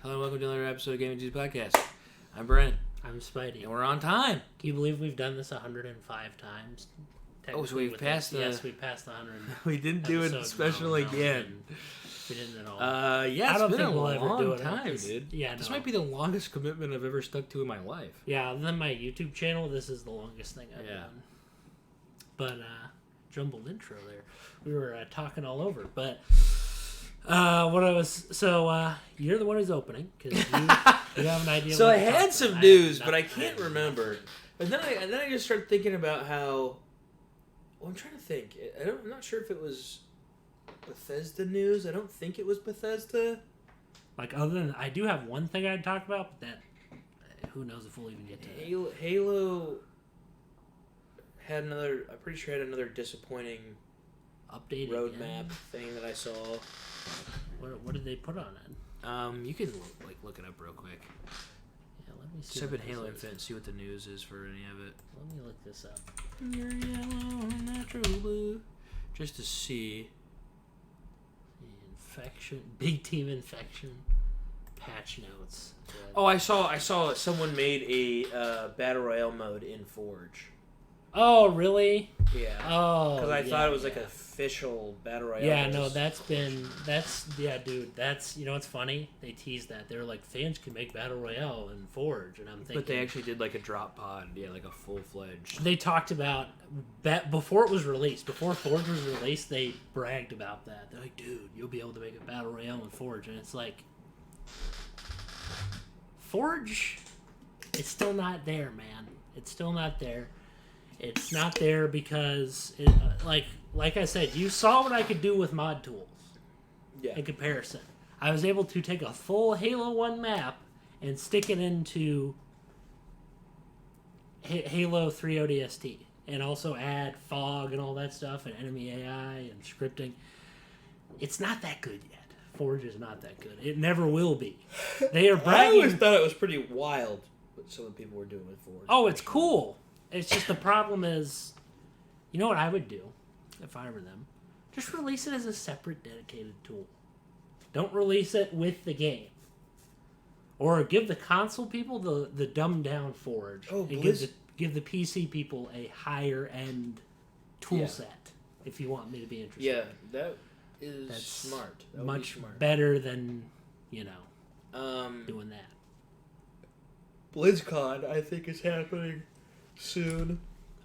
Hello and welcome to another episode of Gaming Juice Podcast. I'm Bren. I'm Spidey. And we're on time. Can you believe we've done this 105 times? Oh, so we've passed the... Yes, we passed the 100. We didn't do it special again. We didn't at all. Yeah, it's been a long time, this, dude. Yeah, This might be the longest commitment I've ever stuck to in my life. Yeah, other than my YouTube channel, this is the longest thing I've done. But, jumbled intro there. We were talking all over, but... you're the one who's opening, because you have an idea. So I had some news, but I can't remember. And then I just started thinking about how... Well, I'm trying to think. I'm not sure if it was Bethesda news. I don't think it was Bethesda. Like, other than... I do have one thing I'd talk about, but that... Who knows if we'll even get to that. Halo had another... I'm pretty sure had another disappointing... Updated roadmap thing that I saw. What did they put on it? You can look it up real quick. Yeah, let me see. Type in Halo Infinite, see what the news is for any of it. Let me look this up. You're yellow, natural blue. Just to see. Infection, big team infection, patch notes. Oh, I saw someone made a battle royale mode in Forge. Oh, really? Yeah. Oh, because I thought it was like an official battle royale. Yeah, no, dude. That's, you know what's funny? They teased that. They were like, fans can make battle royale in Forge, and I'm thinking. But they actually did like a drop pod, like a full fledged. They talked about that before it was released. Before Forge was released, they bragged about that. They're like, dude, you'll be able to make a battle royale in Forge, and it's like, Forge, it's still not there, man. It's still not there. It's not there because, like I said, you saw what I could do with mod tools. Yeah. In comparison, I was able to take a full Halo 1 map and stick it into Halo 3 ODST, and also add fog and all that stuff, and enemy AI and scripting. It's not that good yet. Forge is not that good. It never will be. They are bragging. I always thought it was pretty wild what some of the people were doing with Forge. Oh, it's cool. It's just the problem is, you know what I would do if I were them? Just release it as a separate dedicated tool. Don't release it with the game. Or give the console people the dumbed down Forge. Oh, and give the PC people a higher end tool set, if you want me to be interested. Yeah, that's smart. That much smart. Better than, doing that. BlizzCon, I think, is happening soon.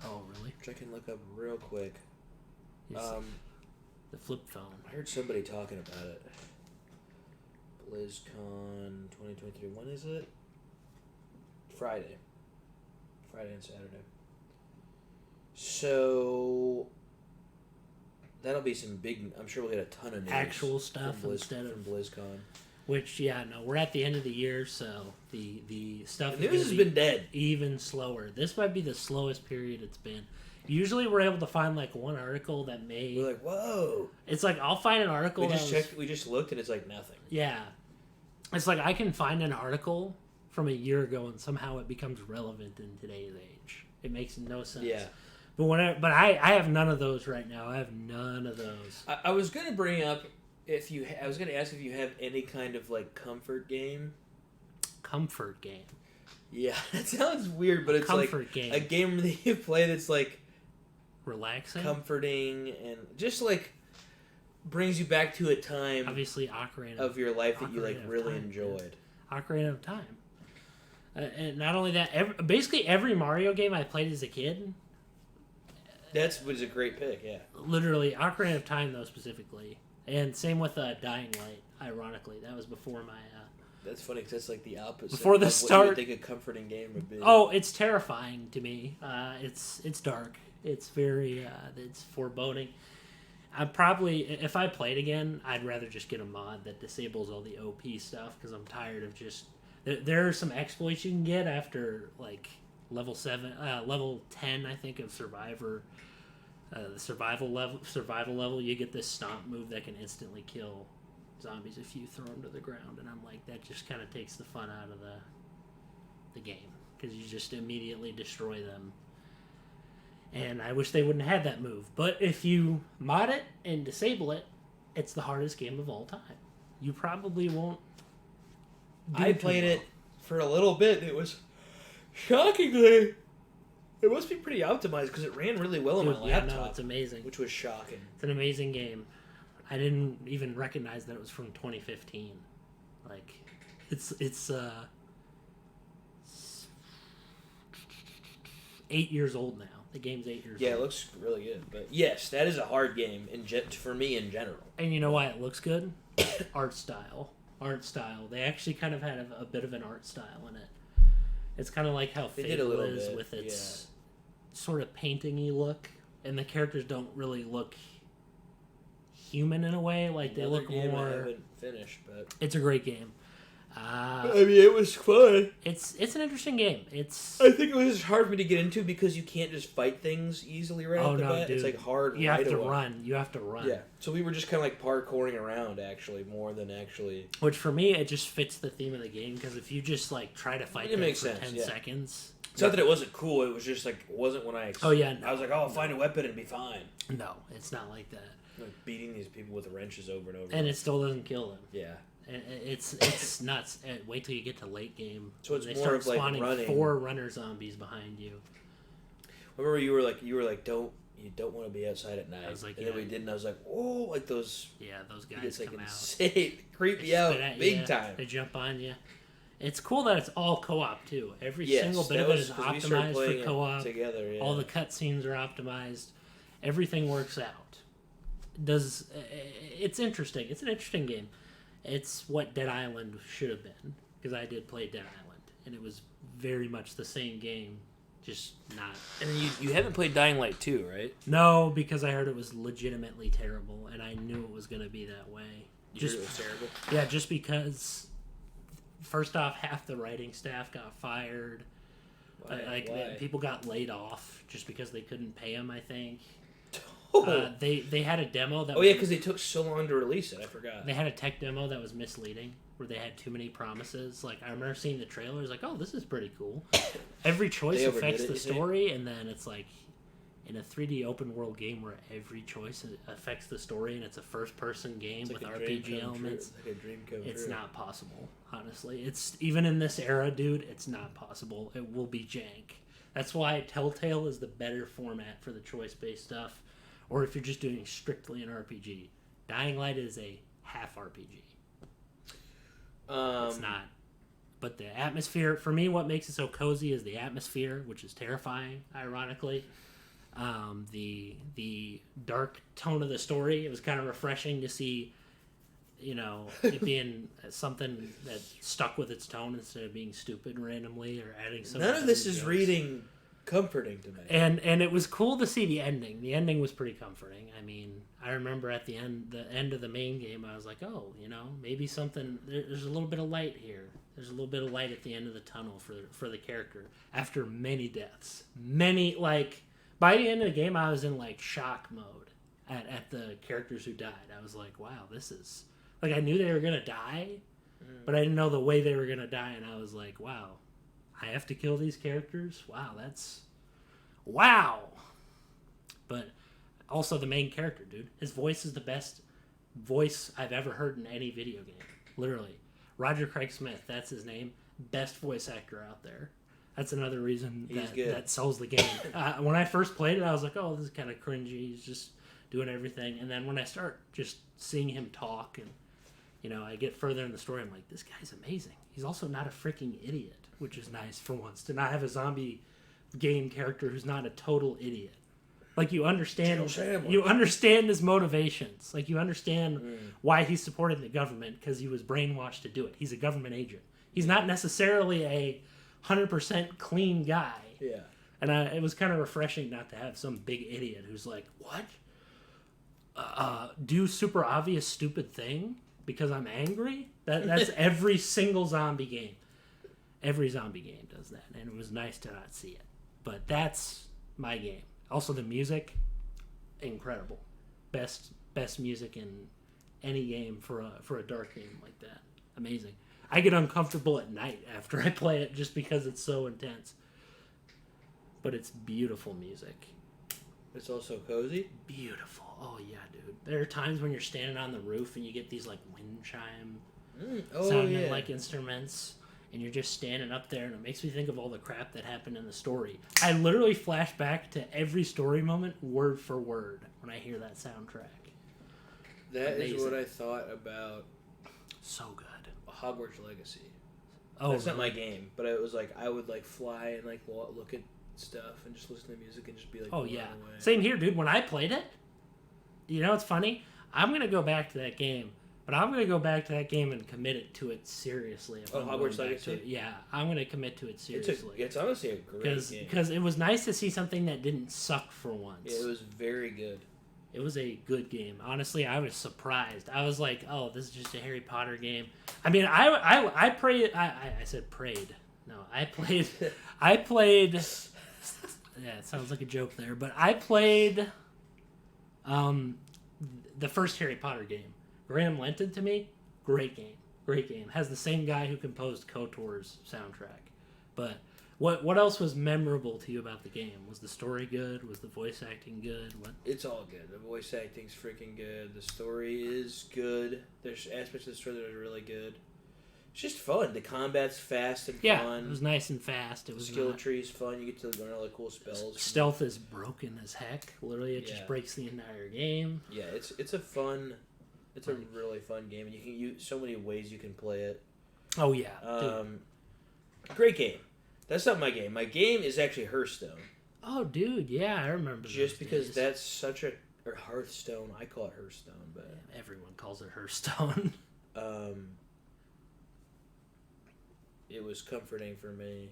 Oh, really? Which I can look up real quick. The flip phone. I heard somebody talking about it. BlizzCon 2023. When is it? Friday and Saturday. So that'll be some big... I'm sure we'll get a ton of news. Actual stuff from instead of BlizzCon. Which, we're at the end of the year, so the stuff The news has been dead. Even slower. This might be the slowest period it's been. Usually we're able to find, one article that may... We're like, whoa. It's like, I'll find an article We just looked, and it's like nothing. Yeah. It's like, I can find an article from a year ago, and somehow it becomes relevant in today's age. It makes no sense. Yeah. But I have none of those right now. I have none of those. I was going to bring up... I was going to ask if you have any kind of, comfort game. Comfort game? Yeah, that sounds weird, but it's comfort game. A game that you play that's, relaxing? Comforting, and just, brings you back to a time... Obviously, Ocarina of your life that you, really enjoyed. Ocarina of Time. And not only that, basically every Mario game I played as a kid... Was a great pick, yeah. Literally, Ocarina of Time, though, specifically... And same with Dying Light, ironically. That was before my... That's funny, because that's the opposite before the of start, what you think a comforting game would be. Oh, it's terrifying to me. It's dark. It's very... it's foreboding. I'd probably... If I played again, I'd rather just get a mod that disables all the OP stuff, because I'm tired of just... There are some exploits you can get after, level 10, I think, of Survivor... the survival level, you get this stomp move that can instantly kill zombies if you throw them to the ground, and I'm like, that just kind of takes the fun out of the game, because you just immediately destroy them. And I wish they wouldn't have that move. But if you mod it and disable it, it's the hardest game of all time. You probably won't I played it for a little bit. It was shockingly... It must be pretty optimized because it ran really well on my laptop. Yeah, no, it's amazing. Which was shocking. It's an amazing game. I didn't even recognize that it was from 2015. Like, it's 8 years old now. The game's 8 years old. Yeah, it looks really good. But yes, that is a hard game for me in general. And you know why it looks good? Art style. They actually kind of had a bit of an art style in it. It's kind of like how Fable is with its sort of painting-y look, and the characters don't really look human in a way. Like they look more. I haven't finished, but it's a great game. I mean, it was fun. It's an interesting game. I think it was hard for me to get into because you can't just fight things easily right off the bat. Dude. It's like hard. You have to run. Yeah. So we were just kind of like parkouring around actually more than actually. Which for me, it just fits the theme of the game because if you just like try to fight them for 10 seconds. It's not that it wasn't cool. It was just like it wasn't when I. Oh yeah. No, I was like, I'll find a weapon and be fine. No, it's not like that. Like beating these people with wrenches over and over. And it still doesn't kill them. Yeah. It's nuts. Wait till you get to late game. So it's they more start of like spawning running. 4 runner zombies behind you. Remember you were like don't want to be outside at night. I was like, and then we did, and I was like, oh, like those. Yeah, those guys come out. Insane, creep me out big time. They jump on you. It's cool that it's all co-op too. Every single bit of it is optimized for co-op. Together, yeah. All the cutscenes are optimized. Everything works out. It's interesting. It's an interesting game. It's what Dead Island should have been, because I did play Dead Island, and it was very much the same game, just not. And you haven't played Dying Light 2, right? No, because I heard it was legitimately terrible, and I knew it was going to be that way. You heard it was terrible? Yeah, just because, first off, half the writing staff got fired. Why? People got laid off just because they couldn't pay them, I think. Oh. They had a demo that. Oh yeah, because they took so long to release it. I forgot. They had a tech demo that was misleading, where they had too many promises. Like I remember seeing the trailers, like, oh, this is pretty cool. Every choice affects the story, and then it's like in a 3D open world game where every choice affects the story, and it's a first person game with RPG elements. It's like a dream come It's true. not possible, honestly. It's even in this era, dude. It's not possible. It will be jank. That's why Telltale is the better format for the choice based stuff. Or if you're just doing strictly an RPG. Dying Light is a half RPG. It's not. But the atmosphere, for me, what makes it so cozy is the atmosphere, which is terrifying, ironically. The dark tone of the story, it was kind of refreshing to see, it being something that stuck with its tone instead of being stupid randomly or adding some. None of this is reading comforting to me. And it was cool to see the ending. The ending was pretty comforting. I mean, I remember at the end of the main game, I was like, oh, maybe something. There's a little bit of light here. There's a little bit of light at the end of the tunnel for the character after many deaths. By the end of the game, I was in like shock mode at the characters who died. I was like, wow, this is like I knew they were gonna die, but I didn't know the way they were gonna die, and I was like, wow. I have to kill these characters? Wow. But also the main character, dude. His voice is the best voice I've ever heard in any video game. Literally. Roger Craig Smith, that's his name. Best voice actor out there. That's another reason that sells the game. When I first played it, I was like, oh, this is kind of cringy. He's just doing everything. And then when I start just seeing him talk and, I get further in the story, I'm like, this guy's amazing. He's also not a freaking idiot. Which is nice for once, to not have a zombie game character who's not a total idiot. Like you understand his motivations. Like you understand why he's supporting the government because he was brainwashed to do it. He's a government agent. He's not necessarily a 100% clean guy. Yeah. And it was kind of refreshing not to have some big idiot who's like, what? Do super obvious stupid thing because I'm angry? That's every single zombie game. Every zombie game does that, and it was nice to not see it. But that's my game. Also, the music, incredible. Best music in any game for a dark game like that. Amazing. I get uncomfortable at night after I play it just because it's so intense. But it's beautiful music. It's also cozy? Beautiful. Oh, yeah, dude. There are times when you're standing on the roof and you get these, like, wind chime sounding like instruments, and you're just standing up there, and it makes me think of all the crap that happened in the story. I literally flash back to every story moment, word for word, when I hear that soundtrack. That Amazing. Is what I thought about. So good. Hogwarts Legacy. Oh, that's not my game, but it was like I would like fly and like look at stuff and just listen to music and just be like, oh yeah, away. Same here, dude. When I played it, you know, it's funny. I'm gonna go back to that game, but I'm gonna go back to that game and commit it to it seriously. If Hogwarts Legacy. Yeah, I'm gonna commit to it seriously. It's honestly a great game because it was nice to see something that didn't suck for once. Yeah, it was very good. It was a good game. Honestly, I was surprised. I was like, "Oh, this is just a Harry Potter game." I mean, I prayed. I said prayed. No, I played. I played. Yeah, it sounds like a joke there, but I played. The first Harry Potter game. Graham lent it to me. Great game. Great game. Has the same guy who composed KOTOR's soundtrack. But what else was memorable to you about the game? Was the story good? Was the voice acting good? What? It's all good. The voice acting's freaking good. The story is good. There's aspects of the story that are really good. It's just fun. The combat's fast and fun. Yeah, it was nice and fast. It was skill tree's fun. You get to learn all the cool spells. Stealth is broken as heck. Literally, it just breaks the entire game. Yeah, it's a fun. It's a really fun game, and you can use so many ways you can play it. Oh yeah, great game. That's not my game. My game is actually Hearthstone. Oh, dude, yeah, I remember. Just because days. That's such a or Hearthstone. I call it Hearthstone, but everyone calls it Hearthstone. It was comforting for me.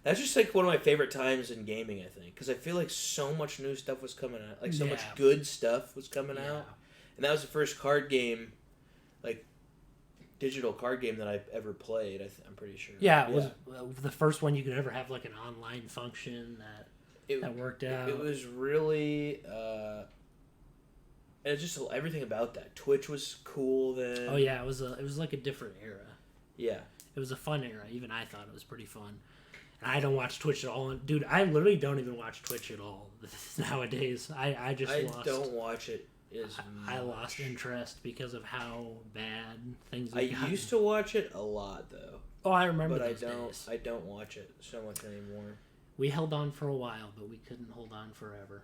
That's just like one of my favorite times in gaming, I think, because I feel like so much new stuff was coming out, like so much good stuff was coming out, and that was the first card game, like digital card game that I've ever played. I'm pretty sure. Yeah, it was the first one you could ever have like an online function that worked out. It was really. It's just everything about that. Twitch was cool then. Oh yeah, it was like a different era. Yeah. It was a fun era. Even I thought it was pretty fun. And I don't watch Twitch at all. Dude, I literally don't even watch Twitch at all nowadays. I don't watch it as much. I lost interest because of how bad things have gotten. I used to watch it a lot, though. Oh, I remember those days. I don't watch it so much anymore. We held on for a while, but we couldn't hold on forever.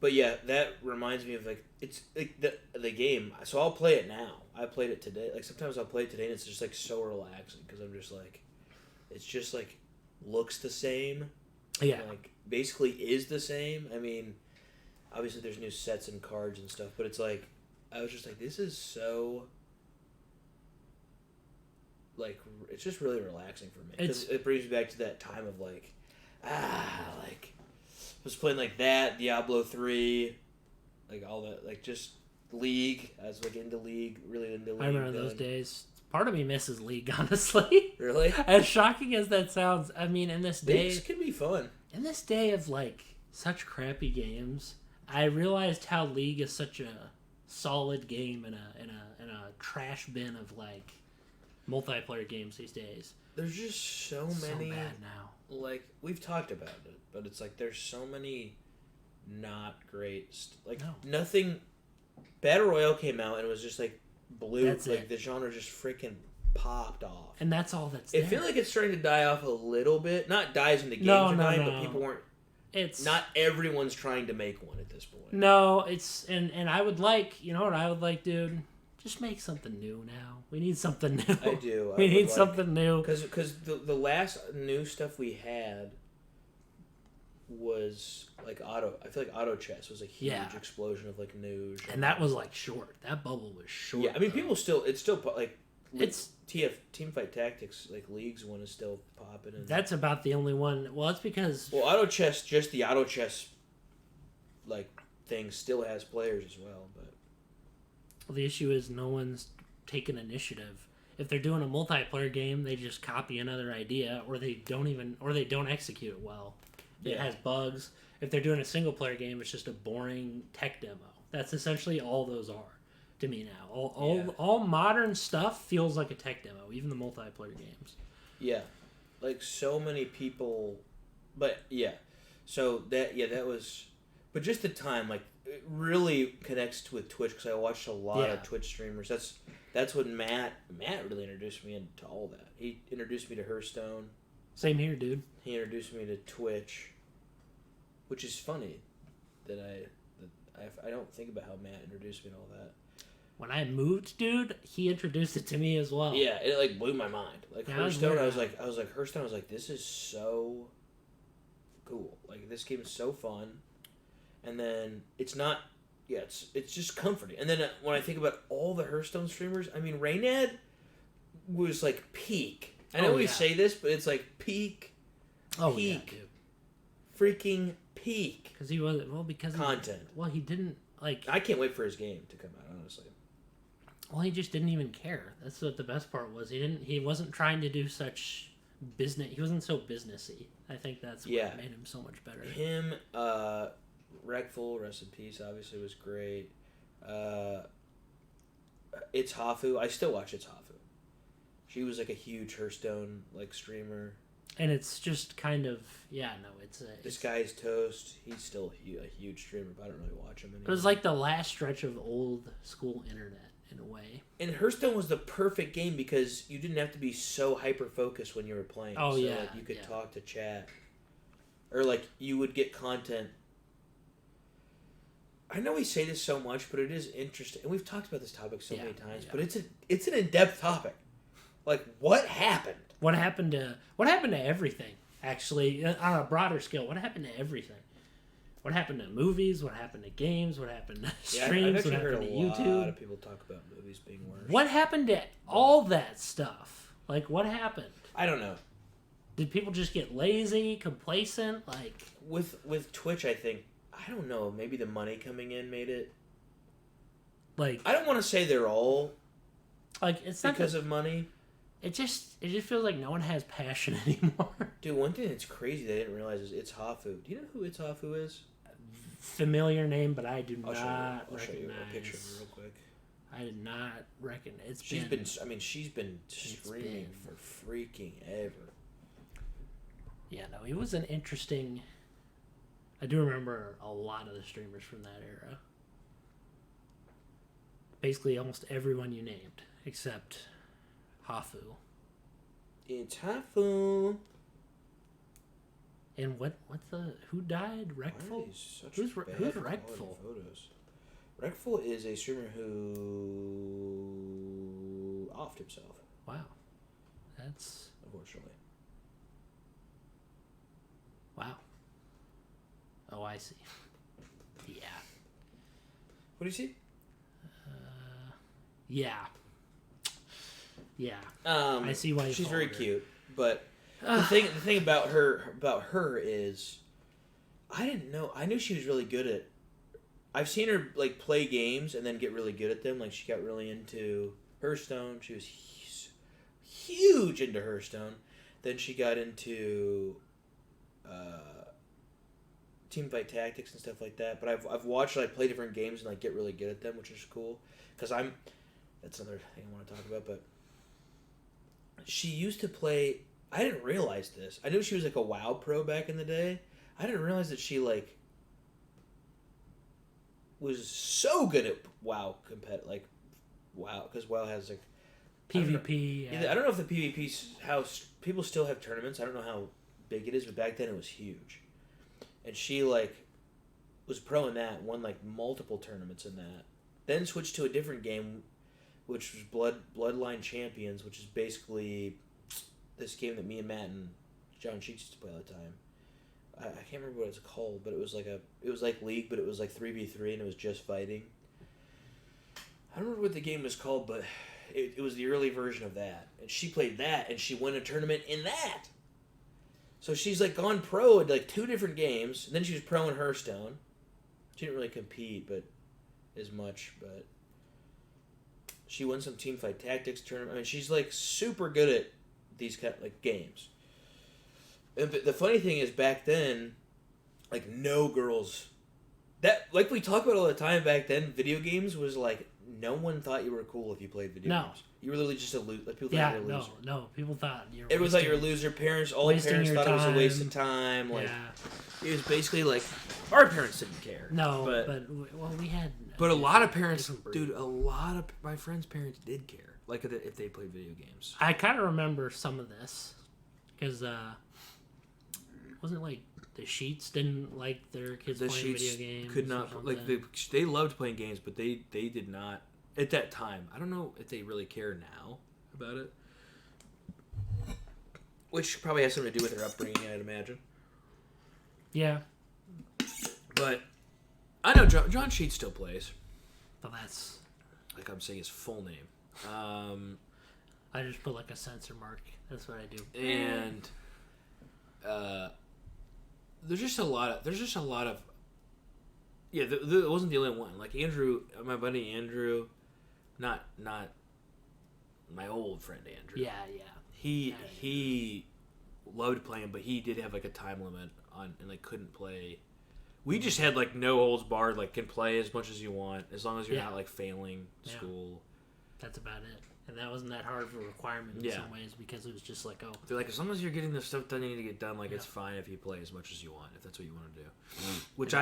But yeah, that reminds me of like it's like the game. So I'll play it now. I played it today. Like sometimes I'll play it today, and it's just like so relaxing because I'm just like, it's just like looks the same. Yeah. Like basically is the same. I mean, obviously there's new sets and cards and stuff, but it's like I was just like, this is so. Like it's just really relaxing for me because it brings me back to that time of like, like. I was playing like that, Diablo 3, like all that, like just League. I was like into League, really into League. I remember those days. Part of me misses League, honestly. Really? As shocking as that sounds, I mean, in this day, Leagues can be fun. In this day of like such crappy games, I realized how League is such a solid game in a trash bin of like multiplayer games these days. There's just so many. So bad now. Like we've talked about it, but it's like there's so many not great nothing. Battle Royale came out and it was just like blew. That's like it. The genre just freaking popped off. And that's all that's I there. feel like it's starting to die off a little bit. Not dies in the games but people weren't. It's not everyone's trying to make one at this point. No, it's and I would like, you know what I would like, dude. Just make something new now. We need something new. I do. We need something new. Because the last new stuff we had was like I feel like auto chess was a huge explosion of like new. And that was like short. That bubble was short. Yeah, I mean it's still like it's Teamfight Tactics like League's one is still popping. That's about the only one. Well, it's because auto chess, just the auto chess like thing still has players as well, but. Well, the issue is no one's taking initiative. If they're doing a multiplayer game, they just copy another idea, or they don't execute it well. It has bugs. If they're doing a single player game, it's just a boring tech demo. That's essentially all those are to me now. All modern stuff feels like a tech demo, even the multiplayer games. Yeah, like so many people, but yeah. So that was, but just the time like. it really connects with Twitch because I watched a lot of Twitch streamers. That's when Matt really introduced me into all that. He introduced me to Hearthstone. Same here, dude. He introduced me to Twitch, which is funny that I don't think about how Matt introduced me to all that. When I moved, dude, he introduced it to me as well. Yeah, it like blew my mind. Like Hearthstone, I was like Hearthstone. I was like, this is so cool. Like this game is so fun, and then it's not. Yeah, it's just comforting. And then when I think about all the Hearthstone streamers, I mean, Reynad was like peak. I know we say this, but it's like peak. Oh yeah, dude. Freaking peak. Because he wasn't because content. He didn't like. I can't wait for his game to come out. Honestly. Well, he just didn't even care. That's what the best part was. He wasn't trying to do such business. He wasn't so businessy. I think that's what made him so much better. Him, Wreckful, rest in peace, obviously was great. It's Hafu. I still watch It's Hafu. She was like a huge Hearthstone like streamer. And it's just kind of This guy's toast. He's still a huge streamer, but I don't really watch him anymore. It was like the last stretch of old school internet in a way. And Hearthstone was the perfect game because you didn't have to be so hyper focused when you were playing. Oh so, yeah, like, you could talk to chat, or like you would get content. I know we say this so much, but it is interesting, and we've talked about this topic so many times. But it's an in-depth topic. Like, what happened? What happened to everything? Actually, on a broader scale, what happened to everything? What happened to movies? What happened to games? What happened to streams? I've what heard happened to YouTube? A lot of people talk about movies being worse. What happened to all that stuff? Like, what happened? I don't know. Did people just get lazy, complacent? Like with Twitch, I think I don't know. Maybe the money coming in made it. Like I don't want to say they're all. Like it's because of money. It just feels like no one has passion anymore. Dude, one thing that's crazy they didn't realize is It's Hafu. Do you know who It's Hafu is? Familiar name, but I do not I'll show you a picture of her real quick. I did not recognize. She's been streaming for freaking ever. Yeah, no, he was an interesting. I do remember a lot of the streamers from that era. Basically, almost everyone you named, except Hafu. It's Hafu. And who died? Wreckful? Who's Wreckful? Photos. Wreckful is a streamer who offed himself. Wow. That's unfortunately. Wow. Oh, I see. Yeah. What do you see? Yeah. Yeah. I see why she's very cute, but the thing about her is I didn't know. I knew she was really good at. I've seen her like play games and then get really good at them. Like she got really into Hearthstone. She was huge into Hearthstone. Then she got into Teamfight Tactics and stuff like that. But I've watched her like play different games and like get really good at them, which is cool. Because that's another thing I want to talk about. But she used to play. I didn't realize this. I knew she was like a WoW pro back in the day. I didn't realize that she like was so good at WoW WoW, because WoW has like PvP. I don't know if the PvP's how people still have tournaments. I don't know how big it is, but back then it was huge. And she like was pro in that, won like multiple tournaments in that. Then switched to a different game, which was Bloodline Champions, which is basically this game that me and Matt and John Sheets used to play all the time. I can't remember what it's called, but it was like League, but it was like 3v3 and it was just fighting. I don't remember what the game was called, but it was the early version of that. And she played that, and she won a tournament in that. So she's like gone pro at like 2 different games. And then she was pro in Hearthstone. She didn't really compete, but as much. But she won some Teamfight Tactics tournament. I mean, she's like super good at these kind of like games. And the funny thing is, back then, like no girls. That like we talk about all the time. Back then, video games was like no one thought you were cool if you played video games. You were literally just a loser. Like, people thought you were a loser. No. People thought you were. It was like you're a loser. Parents, all parents thought it was a waste of time. Like, It was basically like our parents didn't care. No, but we had. But a lot of parents, breed. dude, a lot of my friends' parents did care. Like if they played video games. I kind of remember some of this because wasn't it like the Sheets didn't like their kids playing video games. Could not like they loved playing games, but they did not at that time. I don't know if they really care now about it, which probably has something to do with their upbringing, I'd imagine. Yeah, but I know John Sheets still plays. but that's Like I'm saying his full name. I just put like a censor mark. That's what I do. And there's just a lot of yeah. It wasn't the only one. Like Andrew, my buddy Andrew, not my old friend Andrew. Yeah. He loved playing, but he did have like a time limit on and like couldn't play. We just had like no holds barred, like can play as much as you want as long as you're not like failing school. That's about it. And that wasn't that hard of a requirement in some ways because it was just like, they're like, as long as you're getting the stuff done you need to get done, like it's fine if you play as much as you want, if that's what you want to do. Which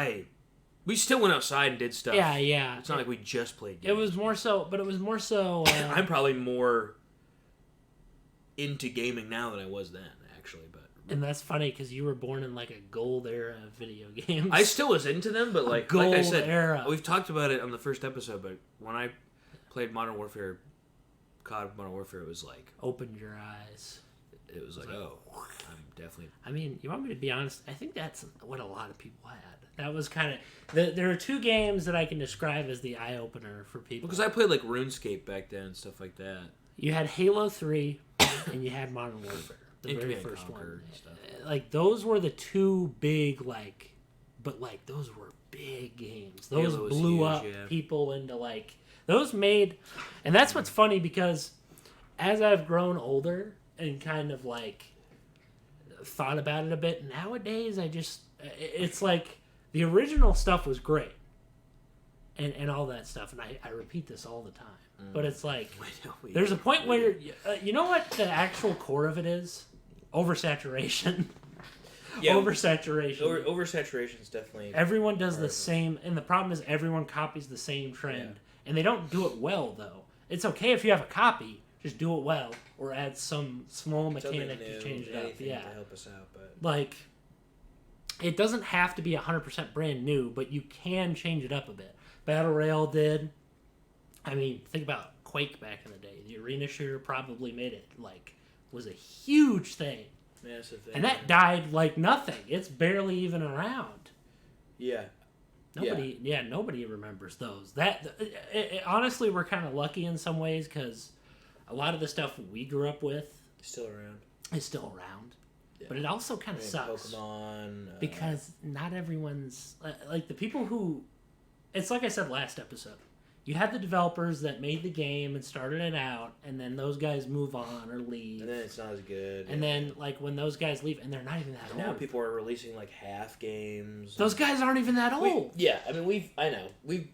we still went outside and did stuff. Yeah. It's not like we just played games. It was more so. I'm probably more into gaming now than I was then, actually. And that's funny because you were born in like a gold era of video games. I still was into them, but like I said, we've talked about it on the first episode. But when I played Modern Warfare, COD Modern Warfare, it was like opened your eyes. It was like, oh, I'm definitely. I mean, you want me to be honest? I think that's what a lot of people had. That was kind of there are two games that I can describe as the eye opener for people. Because I played like RuneScape back then and stuff like that. You had Halo 3 and you had Modern Warfare. The very first one. Like, those were the two big, those were big games. Those blew up people into, those made... And that's what's funny, because as I've grown older and kind of, thought about it a bit, nowadays it's like, the original stuff was great. And all that stuff. And I repeat this all the time. But it's like, there's a point where, you know what the actual core of it is? Oversaturation. Yeah, oversaturation. Oversaturation is definitely... Everyone does the same, and the problem is everyone copies the same trend. Yeah. And they don't do it well, though. It's okay if you have a copy, just do it well, or add some small mechanic to change it up. Yeah. To help us out, but... it doesn't have to be 100% brand new, but you can change it up a bit. Battle Royale did. I mean, think about Quake back in the day. The arena shooter probably made it, was a huge thing. Massive thing. And that died like nothing. It's barely even around. Yeah. Nobody remembers those. Honestly, we're kind of lucky in some ways because a lot of the stuff we grew up with is still around. Yeah. But it also kind of sucks. Pokemon. Because not everyone's... the people who... It's like I said last episode. You had the developers that made the game and started it out, and then those guys move on or leave. And then it's not as good. And then, when those guys leave, and they're not even that old. Now people are releasing, half games. Those guys aren't even that old. I know. They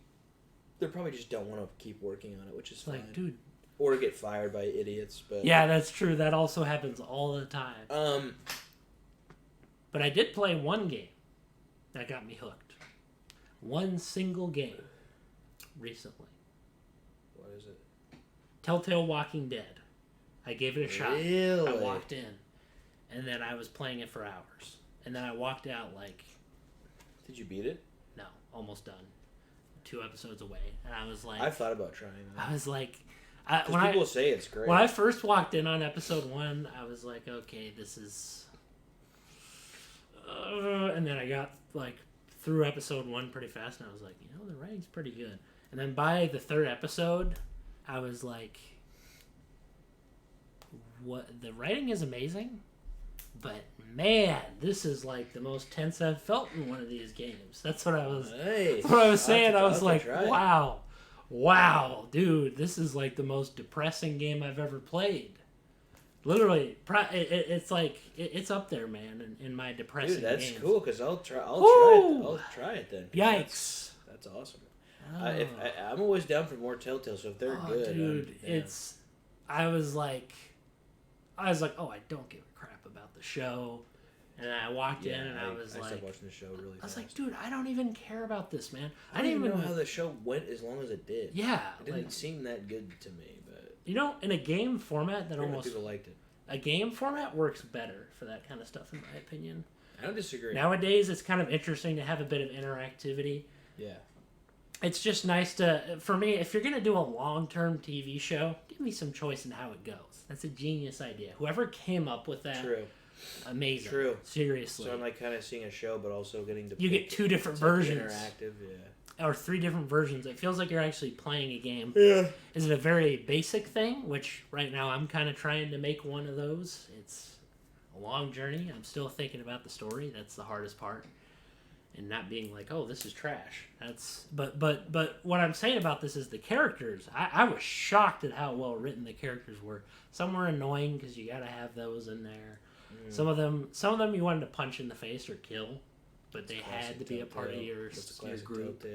probably just don't want to keep working on it, which is fine. Dude. Or get fired by idiots. But yeah, that's true. That also happens all the time. But I did play one game that got me hooked. One single game. Recently. What is it? Telltale Walking Dead. I gave it a shot. Really? I walked in. And then I was playing it for hours. And then I walked out Did you beat it? No, almost done. 2 episodes away. And I was like... I thought about trying that. I was like... people say it's great. When I first walked in on episode 1, I was like, okay, this is... and then I got, through episode 1 pretty fast. And I was like, the writing's pretty good. And then by the 3rd episode, I was like, "What? The writing is amazing, but man, this is the most tense I've felt in one of these games." That's what I was. That's what I was saying. I was like, "Wow, dude, this is the most depressing game I've ever played." Literally, it's it's up there, man, in my depressing. Dude, that's games. Cool because I'll try it. I'll try it then. Yikes! That's awesome. I'm always down for more Telltale, so if they're good, dude, I was like, oh, I don't give a crap about the show, And I walked in and I was like, stopped watching the show really fast. I was like, dude, I don't even care about this, man. I didn't even know how the show went as long as it did. Yeah. It didn't seem that good to me, but... You know, in a game format that almost... people liked it. A game format works better for that kind of stuff, in my opinion. I don't disagree. Nowadays, it's kind of interesting to have a bit of interactivity. Yeah. It's just nice to... For me, if you're going to do a long-term TV show, give me some choice in how it goes. That's a genius idea. Whoever came up with that... True. Amazing. True. Seriously. So I'm like kind of seeing a show, but also getting to... You get 2 different versions. Interactive, yeah. Or 3 different versions. It feels like you're actually playing a game. Yeah. Is it a very basic thing? Which right now I'm kind of trying to make one of those. It's a long journey. I'm still thinking about the story. That's the hardest part. And not being like, oh, this is trash. But what I'm saying about this is the characters. I was shocked at how well written the characters were. Some were annoying because you got to have those in there. Some of them you wanted to punch in the face or kill, but they had to be a part of your group.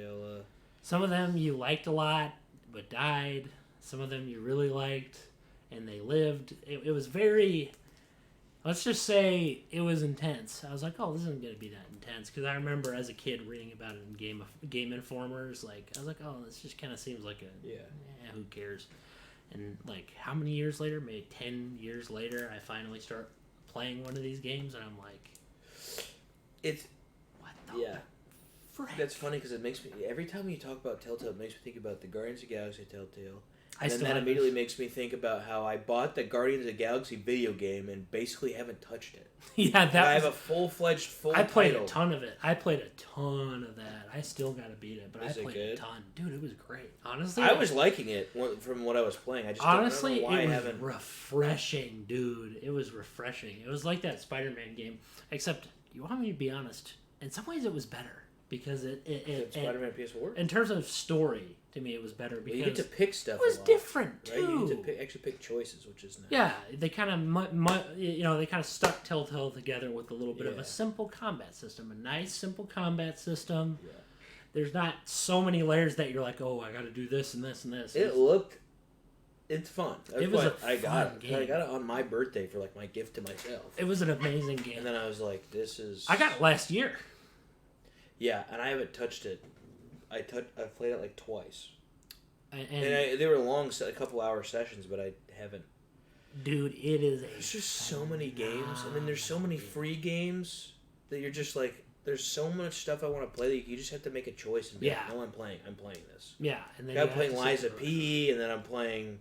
Some of them you liked a lot but died. Some of them you really liked and they lived. It was very, let's just say it was intense. I was like, oh, this isn't going to be that intense, because I remember as a kid reading about it in Game Informers. Like, I was like, oh, this just kind of seems like who cares? And like, how many years later? Maybe 10 years later, I finally start playing one of these games, and I'm like, what the frick? That's funny because it makes me, every time you talk about Telltale, it makes me think about the Guardians of the Galaxy Telltale. And then that immediately makes me think about how I bought the Guardians of the Galaxy video game and basically haven't touched it. Yeah, I have a full-fledged I played a ton of it. I played a ton of that. I still got to beat it, but I played a ton. Dude, it was great. Honestly, I was liking it from what I was playing. I just don't know why it was refreshing, dude. It was refreshing. It was like that Spider-Man game, except you want me to be honest. In some ways, it was better because Spider-Man PS4. In terms of story, to me, it was better because you get to pick stuff. It was different too. Right? You get to actually pick choices, which is nice. Yeah, they kind of stuck Telltale together with a little bit of a simple combat system, a nice simple combat system. Yeah. There's not so many layers that you're like, oh, I got to do this and this and this. It's fun. It was a fun game. I got it on my birthday for like my gift to myself. It was an amazing game. And then I was like, this is... I got it last year. Yeah, and I haven't touched it. I played it like twice. And they were long, a couple hour sessions, but I haven't. Dude, it is There's just so many games. I mean, there's so many free games that you're just like, there's so much stuff I want to play that you just have to make a choice and be like, no, I'm playing this. Yeah. And then I'm playing Liza P, and then I'm playing,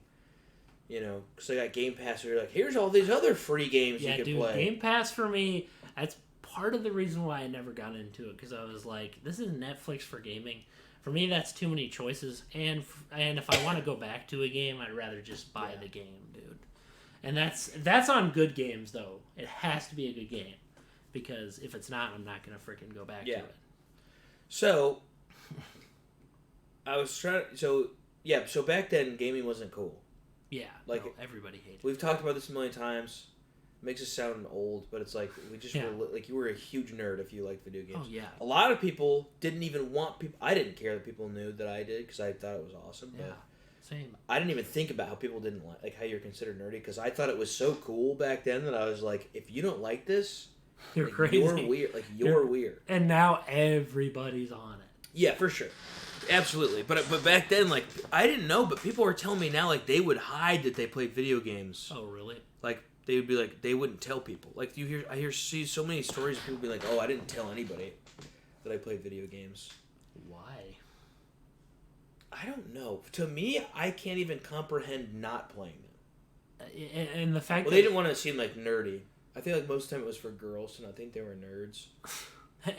because I got Game Pass, where you're like, here's all these other free games you can play. Game Pass for me, that's part of the reason why I never got into it, because I was like, this is Netflix for gaming. For me, that's too many choices, and if I want to go back to a game, I'd rather just buy the game, dude. And that's on good games, though. It has to be a good game, because if it's not, I'm not going to freaking go back to it. So, I was trying to... So back then, gaming wasn't cool. Yeah, everybody hated it. We've talked about this a million times. Makes us sound old, but it's like we just were like, you were a huge nerd if you liked video games. Oh yeah. A lot of people didn't even want people. I didn't care that people knew that I did because I thought it was awesome. Yeah. But Same. I didn't even think about how people didn't like how you're considered nerdy, because I thought it was so cool back then that I was like, if you don't like this, you're like, crazy. You're weird. Like you're weird. And now everybody's on it. Yeah, for sure. Absolutely, but back then, like, I didn't know, but people were telling me now, like, they would hide that they played video games. Oh, really? Like, they would be like, they wouldn't tell people. Like, I see so many stories of people be like, oh, I didn't tell anybody that I played video games. Why? I don't know. To me, I can't even comprehend not playing them. And the fact they didn't want to seem like nerdy. I feel like most of the time it was for girls, and I think they were nerds.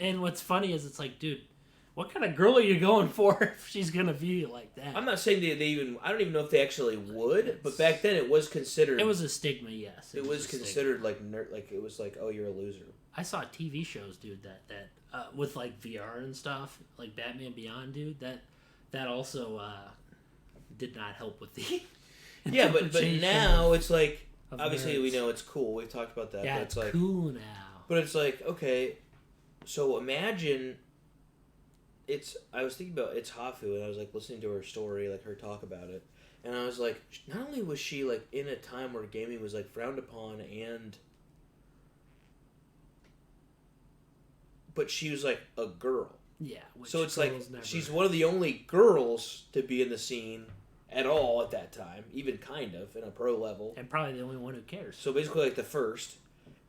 And what's funny is it's like, dude, what kind of girl are you going for if she's going to view like that? I'm not saying they even... I don't even know if they actually would, but back then it was considered... It was a stigma, yes. It was considered like nerd... Like, it was like, oh, you're a loser. I saw TV shows, dude, that with, like, VR and stuff, like Batman Beyond, dude, that also did not help with the... Yeah, but now it's like... Obviously, we know it's cool. We've talked about that. Yeah, but it's like, cool now. But it's like, okay, so imagine... I was thinking about it's Hafu, and I was like listening to her story, like her talk about it, and I was like, not only was she like in a time where gaming was like frowned upon and but she was like a girl. Yeah. So it's like she's one of the only girls to be in the scene at all at that time, even kind of in a pro level, and probably the only one who cares. So basically, like the first,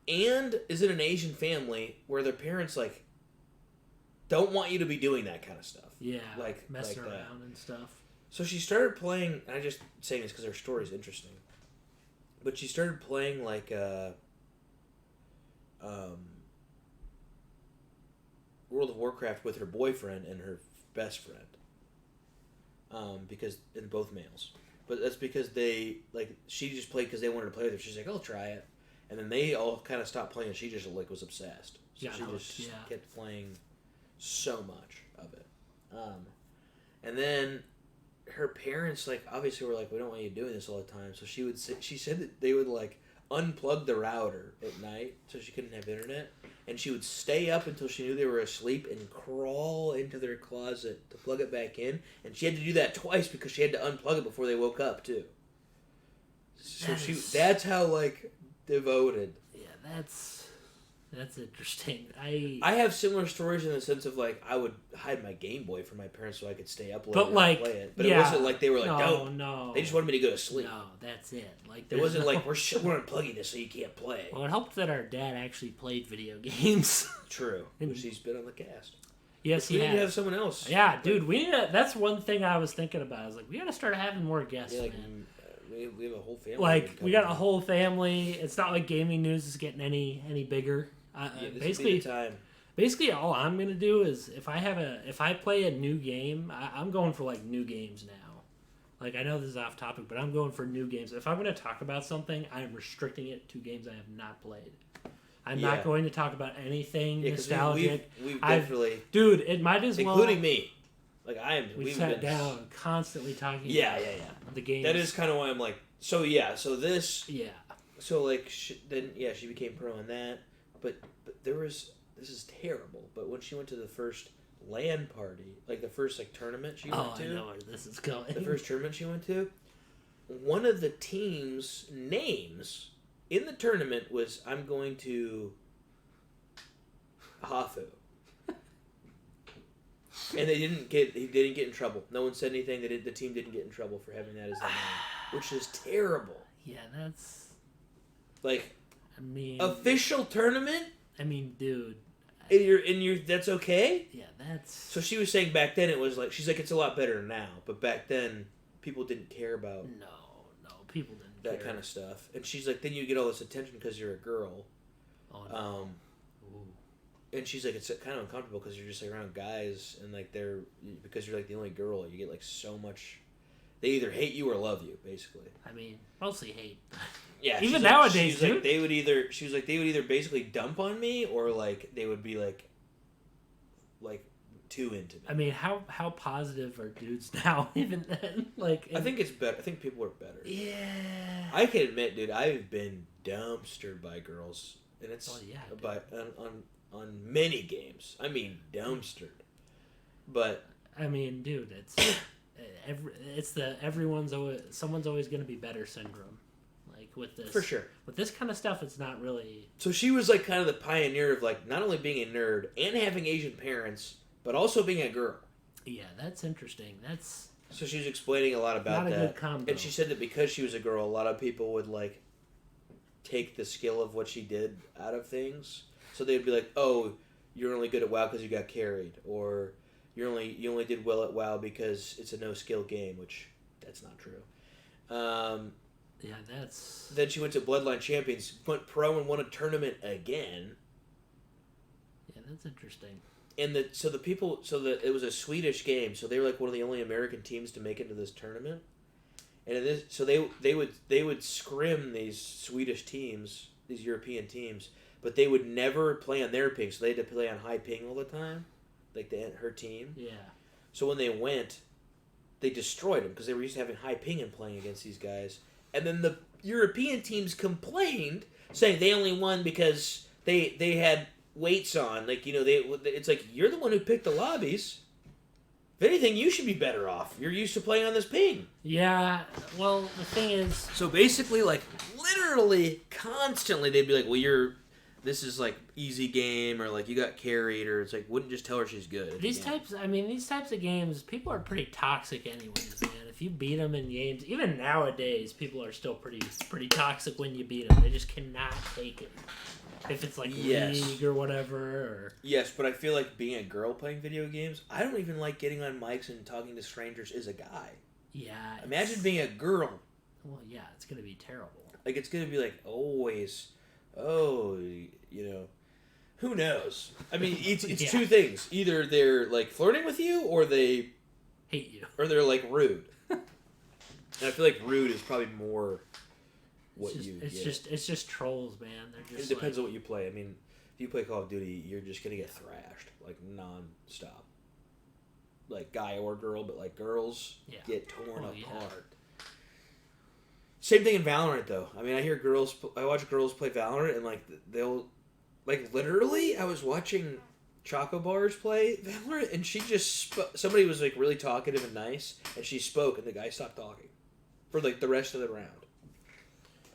and is in an Asian family where their parents like don't want you to be doing that kind of stuff. Yeah, like messing like around and stuff. So she started playing. And I just saying this because her story is interesting, but she started playing like World of Warcraft with her boyfriend and her best friend. Because in both males, but that's because she just played because they wanted to play with her. She's like, I'll try it, and then they all kind of stopped playing. And she just like was obsessed. So she just kept playing so much of it, and then her parents like obviously were like, we don't want you doing this all the time. So she said that they would like unplug the router at night so she couldn't have internet. And she would stay up until she knew they were asleep and crawl into their closet to plug it back in. And she had to do that twice because she had to unplug it before they woke up, too. So that's how, like, devoted. Yeah, that's interesting. I have similar stories in the sense of, like, I would hide my Game Boy from my parents so I could stay up late and play it. But it wasn't like they were like, don't. No. They just wanted me to go to sleep. No, that's it. Like it wasn't like, we're unplugging this so you can't play. Well, it helped that our dad actually played video games. True. Which he's been on the cast. Yes, we need to have someone else. Yeah, dude, that's one thing I was thinking about. I was like, we gotta start having more guests, man. We have a whole family. Like, we got a whole family. It's not like gaming news is getting any bigger. Basically, all I'm gonna do is if I play a new game, I'm going for like new games now. Like I know this is off topic, but I'm going for new games. If I'm gonna talk about something, I'm restricting it to games I have not played. I'm not going to talk about anything nostalgic. We've definitely, dude. It might as well, including me. Like I am. We've sat down constantly talking. Yeah. The game. That is kind of why I'm like. So this. Yeah. So like she became pro in that, but there was, this is terrible. But when she went to the first LAN party, like the first like tournament she went to. I know where this is going. The first tournament she went to, one of the team's names in the tournament was, I'm going to Hafu. And he didn't get in trouble. No one said anything. The team didn't get in trouble for having that as their name, which is terrible. Yeah, that's like, I mean, official tournament. I mean, dude. That's okay. Yeah, that's. So she was saying back then it was like, she's like, it's a lot better now, but back then people didn't care about. No, people didn't. That kind of stuff. And she's like, then you get all this attention because you're a girl. Oh, no. And she's like, it's kind of uncomfortable because you're just like around guys and like because you're like the only girl, you get like so much. They either hate you or love you, basically. I mean, mostly hate. Yeah. Even nowadays, dude. Like, they would either basically dump on me or like they would be like too into me. I mean, how positive are dudes now? Even then, like I think it's better. I think people are better. Yeah. I can admit, dude, I've been dumpstered by girls, and it's on many games. I mean, dumpstered. But I mean, dude, someone's always going to be better syndrome. Like with this, for sure. With this kind of stuff, it's not really. So she was like kind of the pioneer of like not only being a nerd and having Asian parents, but also being a girl. Yeah, that's interesting. So she was explaining a lot about not that. A good combo. And she said that because she was a girl, a lot of people would like take the skill of what she did out of things. So they'd be like, "Oh, you're only good at WoW because you got carried," or you only did well at WoW because it's a no skill game, which that's not true. Yeah, that's. Then she went to Bloodline Champions, went pro, and won a tournament again. Yeah, that's interesting. And it was a Swedish game, so they were like one of the only American teams to make it to this tournament. And so they would scrim these Swedish teams, these European teams, but they would never play on their ping, so they had to play on high ping all the time, like her team. Yeah. So when they went, they destroyed them because they were used to having high ping and playing against these guys. And then the European teams complained, saying they only won because they had weights on. Like, it's like, you're the one who picked the lobbies. If anything, you should be better off. You're used to playing on this ping. Yeah, well, the thing is. So basically, like, literally, constantly, they'd be like, well, this is like easy game, or like you got carried, or it's like wouldn't just tell her she's good. These types of games, people are pretty toxic anyways, man. If you beat them in games, even nowadays, people are still pretty toxic when you beat them. They just cannot take it. If it's like League or whatever. Or... Yes, but I feel like being a girl playing video games, I don't even like getting on mics and talking to strangers as a guy. Yeah. Imagine being a girl. Well, yeah, it's going to be terrible. Like, it's going to be like, always, who knows? I mean, it's two things. Either they're, like, flirting with you, or they... hate you. Or they're, like, rude. And I feel like rude is probably more It's just trolls, man. They're just. It depends on what you play. I mean, if you play Call of Duty, you're just gonna get thrashed like non-stop. Like guy or girl, but like girls get torn apart. Yeah. Same thing in Valorant, though. I mean, I watch girls play Valorant, and like they'll, like literally, I was watching Choco Bars play Valorant, and she just somebody was like really talkative and nice, and she spoke, and the guy stopped talking for like the rest of the round.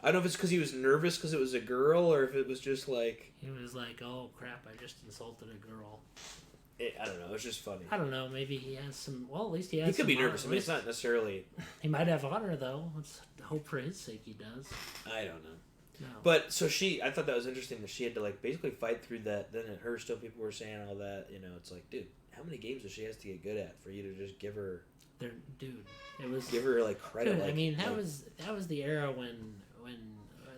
I don't know if it's because he was nervous because it was a girl, or if it was just like... He was like, oh crap, I just insulted a girl. I don't know, it's just funny. I don't know, maybe he has some... Well, at least he has He could be nervous, I mean, it's not necessarily... He might have honor, though. Let's hope for his sake he does. I don't know. No. But, so I thought that was interesting that she had to like basically fight through that. Then at Hearthstone, people were saying all that, it's like, dude, how many games does she have to get good at for you to just give her... It was... Give her, like, credit. Dude, I mean, that was the era when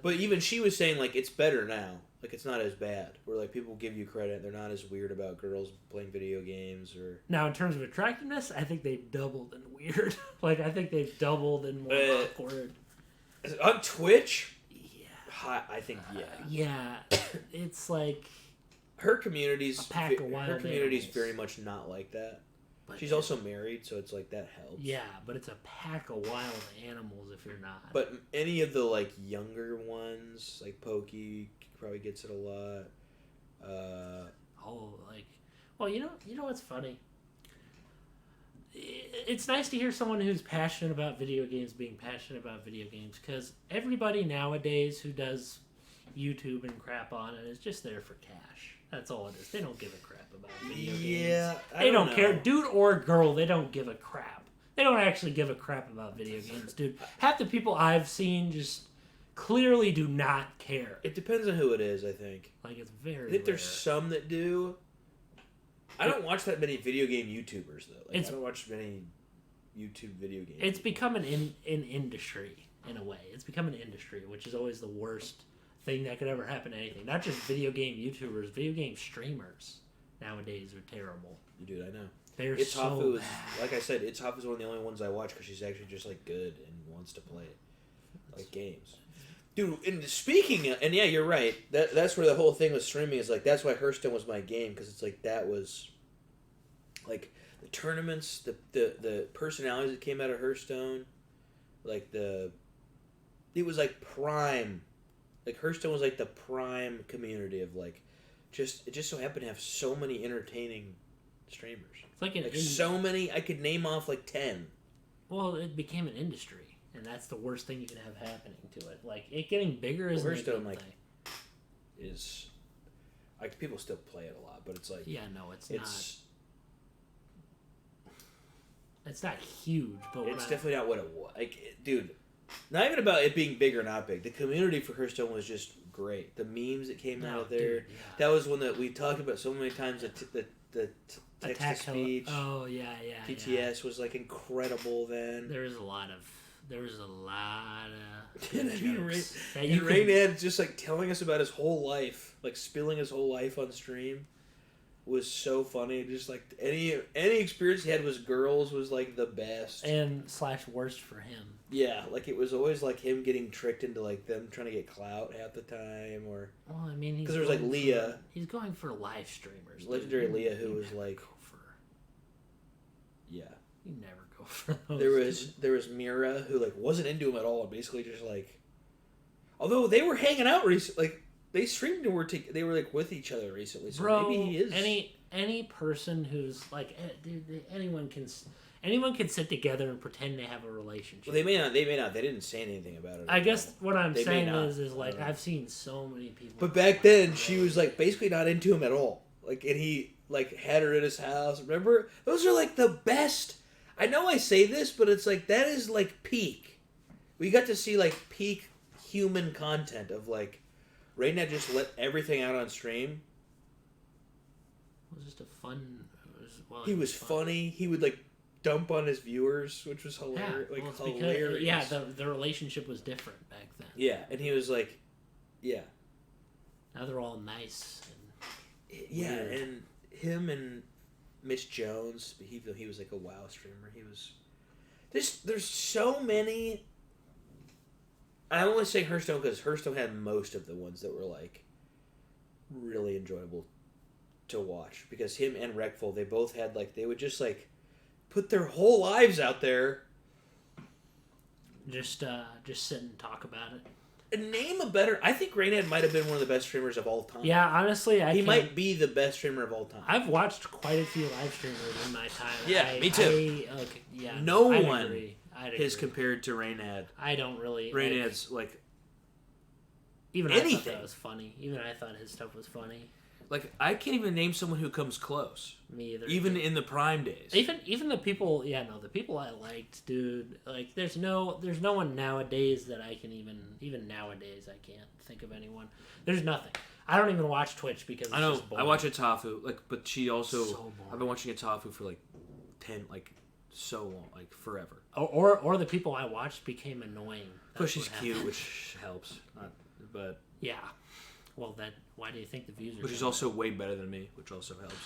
but even she was saying, like, it's better now. Like, it's not as bad. Where, like, people give you credit. They're not as weird about girls playing video games or... Now, in terms of attractiveness, I think they've doubled in weird. Like, I think they've doubled in more awkward. On Twitch? Yeah. I think, yeah. Yeah. It's like... Her community's... A pack of wild community's animals. very much not like that. But she's also married, so it's like that helps. Yeah, but it's a pack of wild animals if you're not. But any of the like younger ones, like Pokey, probably gets it a lot. Well, you know what's funny? It's nice to hear someone who's passionate about video games being passionate about video games, because everybody nowadays who does YouTube and crap on it is just there for cash. That's all it is. They don't give a crap about video games. Yeah, they don't care. Dude or girl, they don't give a crap. They don't actually give a crap about video games, dude. Half the people I've seen just clearly do not care. It depends on who it is, I think. Like, it's very I think there's some that do. I don't watch that many video game YouTubers, though. Like, I don't watch many YouTube video games. It's become an industry, in a way. It's become an industry, which is always the worst thing that could ever happen to anything. Not just video game YouTubers, video game streamers nowadays are terrible. Dude, I know. They're Itzafu bad. Like I said, Itzafu is one of the only ones I watch because she's actually just like good and wants to play like games. Dude, and speaking of, and yeah, you're right. That's where the whole thing with streaming is like. That's why Hearthstone was my game, because it's like that was like the tournaments, the personalities that came out of Hearthstone, like it was like prime. Like, Hearthstone was, like, the prime community of, like, it just so happened to have so many entertaining streamers. It's like so many, I could name off, like, 10. Well, it became an industry, and that's the worst thing you can have happening to it. Like, it getting bigger is Hearthstone, like, is, like, people still play it a lot, but it's, like... Yeah, no, it's not. It's not huge, but... It's definitely not what it was. Like, dude... Not even about it being big or not big. The community for Hearthstone was just great. The memes that came out of there. Dude, yeah. That was one that we talked about so many times. The text-to-speech. Oh, yeah. TTS was, like, incredible then. There was a lot of and Reynad just, like, telling us about his whole life. Like, spilling his whole life on stream. Was so funny. Just like any experience he had with girls was like the best and / worst for him. Yeah, like it was always like him getting tricked into like them trying to get clout half the time, or well, I mean, because there was like Leah. He's going for live streamers. Legendary Leah, who was like, you never go for those. There was Mira, who like wasn't into him at all, and basically just like, although they were hanging out recently, like. They streamed and they were like with each other recently, so bro, maybe he is. Any person who's like, dude, anyone can. anyone can sit together and pretend they have a relationship. Well, they may not. They didn't say anything about it. I guess what I'm They may saying not. is like I've seen so many people. But back then, she was like basically not into him at all. Like, and he like had her in his house. Remember, those are like the best. I know I say this, but it's like that is like peak. We got to see like peak human content of like Reynad just let everything out on stream. It was just a fun. He was funny. He would like dump on his viewers, which was hilarious. Yeah, like well, hilarious. Because, the relationship was different back then. Yeah, and he was like, yeah. Now they're all nice. Yeah, weird. and him and Mitch Jones, he was like a WoW streamer. He was there's so many. I only say Hearthstone because Hearthstone had most of the ones that were like really enjoyable to watch, because him and Reckful, they both had like, they would just like put their whole lives out there. Just sit and talk about it. And name a better. I think Reynad might have been one of the best streamers of all time. Yeah, honestly, he might be the best streamer of all time. I've watched quite a few live streamers in my time. Yeah, me too. No one is compared to Reynad. I don't really. Reynad's like even anything. I thought that was funny. Even I thought his stuff was funny. Like, I can't even name someone who comes close. Me either. Even in the prime days. Even the people, the people I liked, dude. Like, there's no one nowadays that I can even nowadays I can't think of anyone. There's nothing. I don't even watch Twitch because it's just boring. I watch Atafu, like, but she also. So boring. I've been watching Atafu for like so long, like forever. Or the people I watched became annoying. But she's cute, which helps. But yeah. Well, why do you think the views are? But she's also way better than me, which also helps.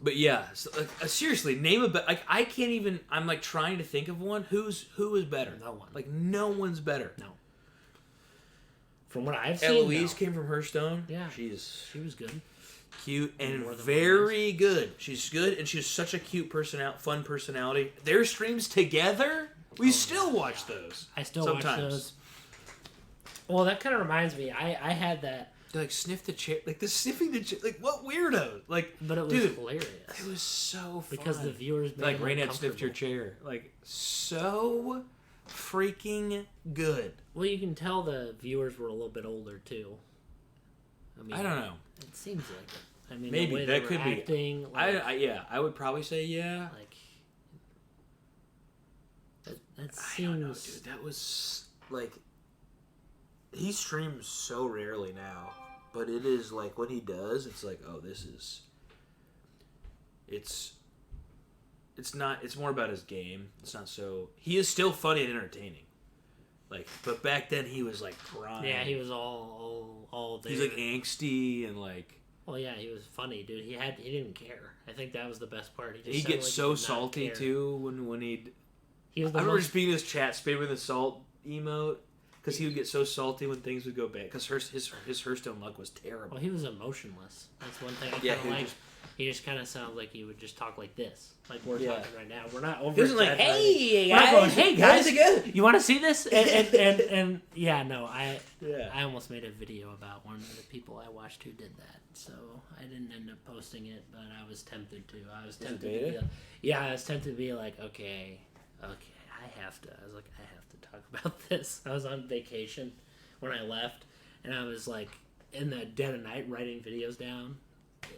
But yeah, so, seriously, name a better. Like, I can't even. I'm like trying to think of one. Who is better? No one. Like, no one's better. No. From what I've seen, Eloise came from Hearthstone. Yeah, she was good, cute, and very good. She's good, and she's such a cute fun personality. Their streams together, we still watch those. I still sometimes. watch those. Well, that kind of reminds me. I had that. They like sniff the chair, like the sniffing the chair. Like, what weirdos? Like, but it was hilarious. It was so fun because the viewers made like Reynad sniffed your chair. Like, so freaking good. Well, you can tell the viewers were a little bit older too. I don't know. It seems like it. I mean, maybe the way that they could were acting, be. I would probably say yeah. Like, that seems. I don't know, dude. That was like. He streams so rarely now, but it is like when he does, it's like, oh, this is. It's not. It's more about his game. It's not so. He is still funny and entertaining. Like, but back then he was like prime. Yeah, he was all there. He's like angsty and like. Well, yeah, he was funny, dude. He didn't care. I think that was the best part. He gets so salty too when he'd. He was. I remember just being in his chat spamming the salt emote. Because he would get so salty when things would go bad. Because his Hearthstone luck was terrible. Well, he was emotionless. That's one thing I kind of like. He just kind of sounds like he would just talk like this. Like we're talking right now. We're not over. He wasn't like, hey, guys. Going, hey, guys. Good? You want to see this? And yeah, no. I almost made a video about one of the people I watched who did that. So I didn't end up posting it, but I was tempted to. I was tempted to be like, okay. I was like, I have to talk about this. I was on vacation when I left, and I was like in the dead of night writing videos down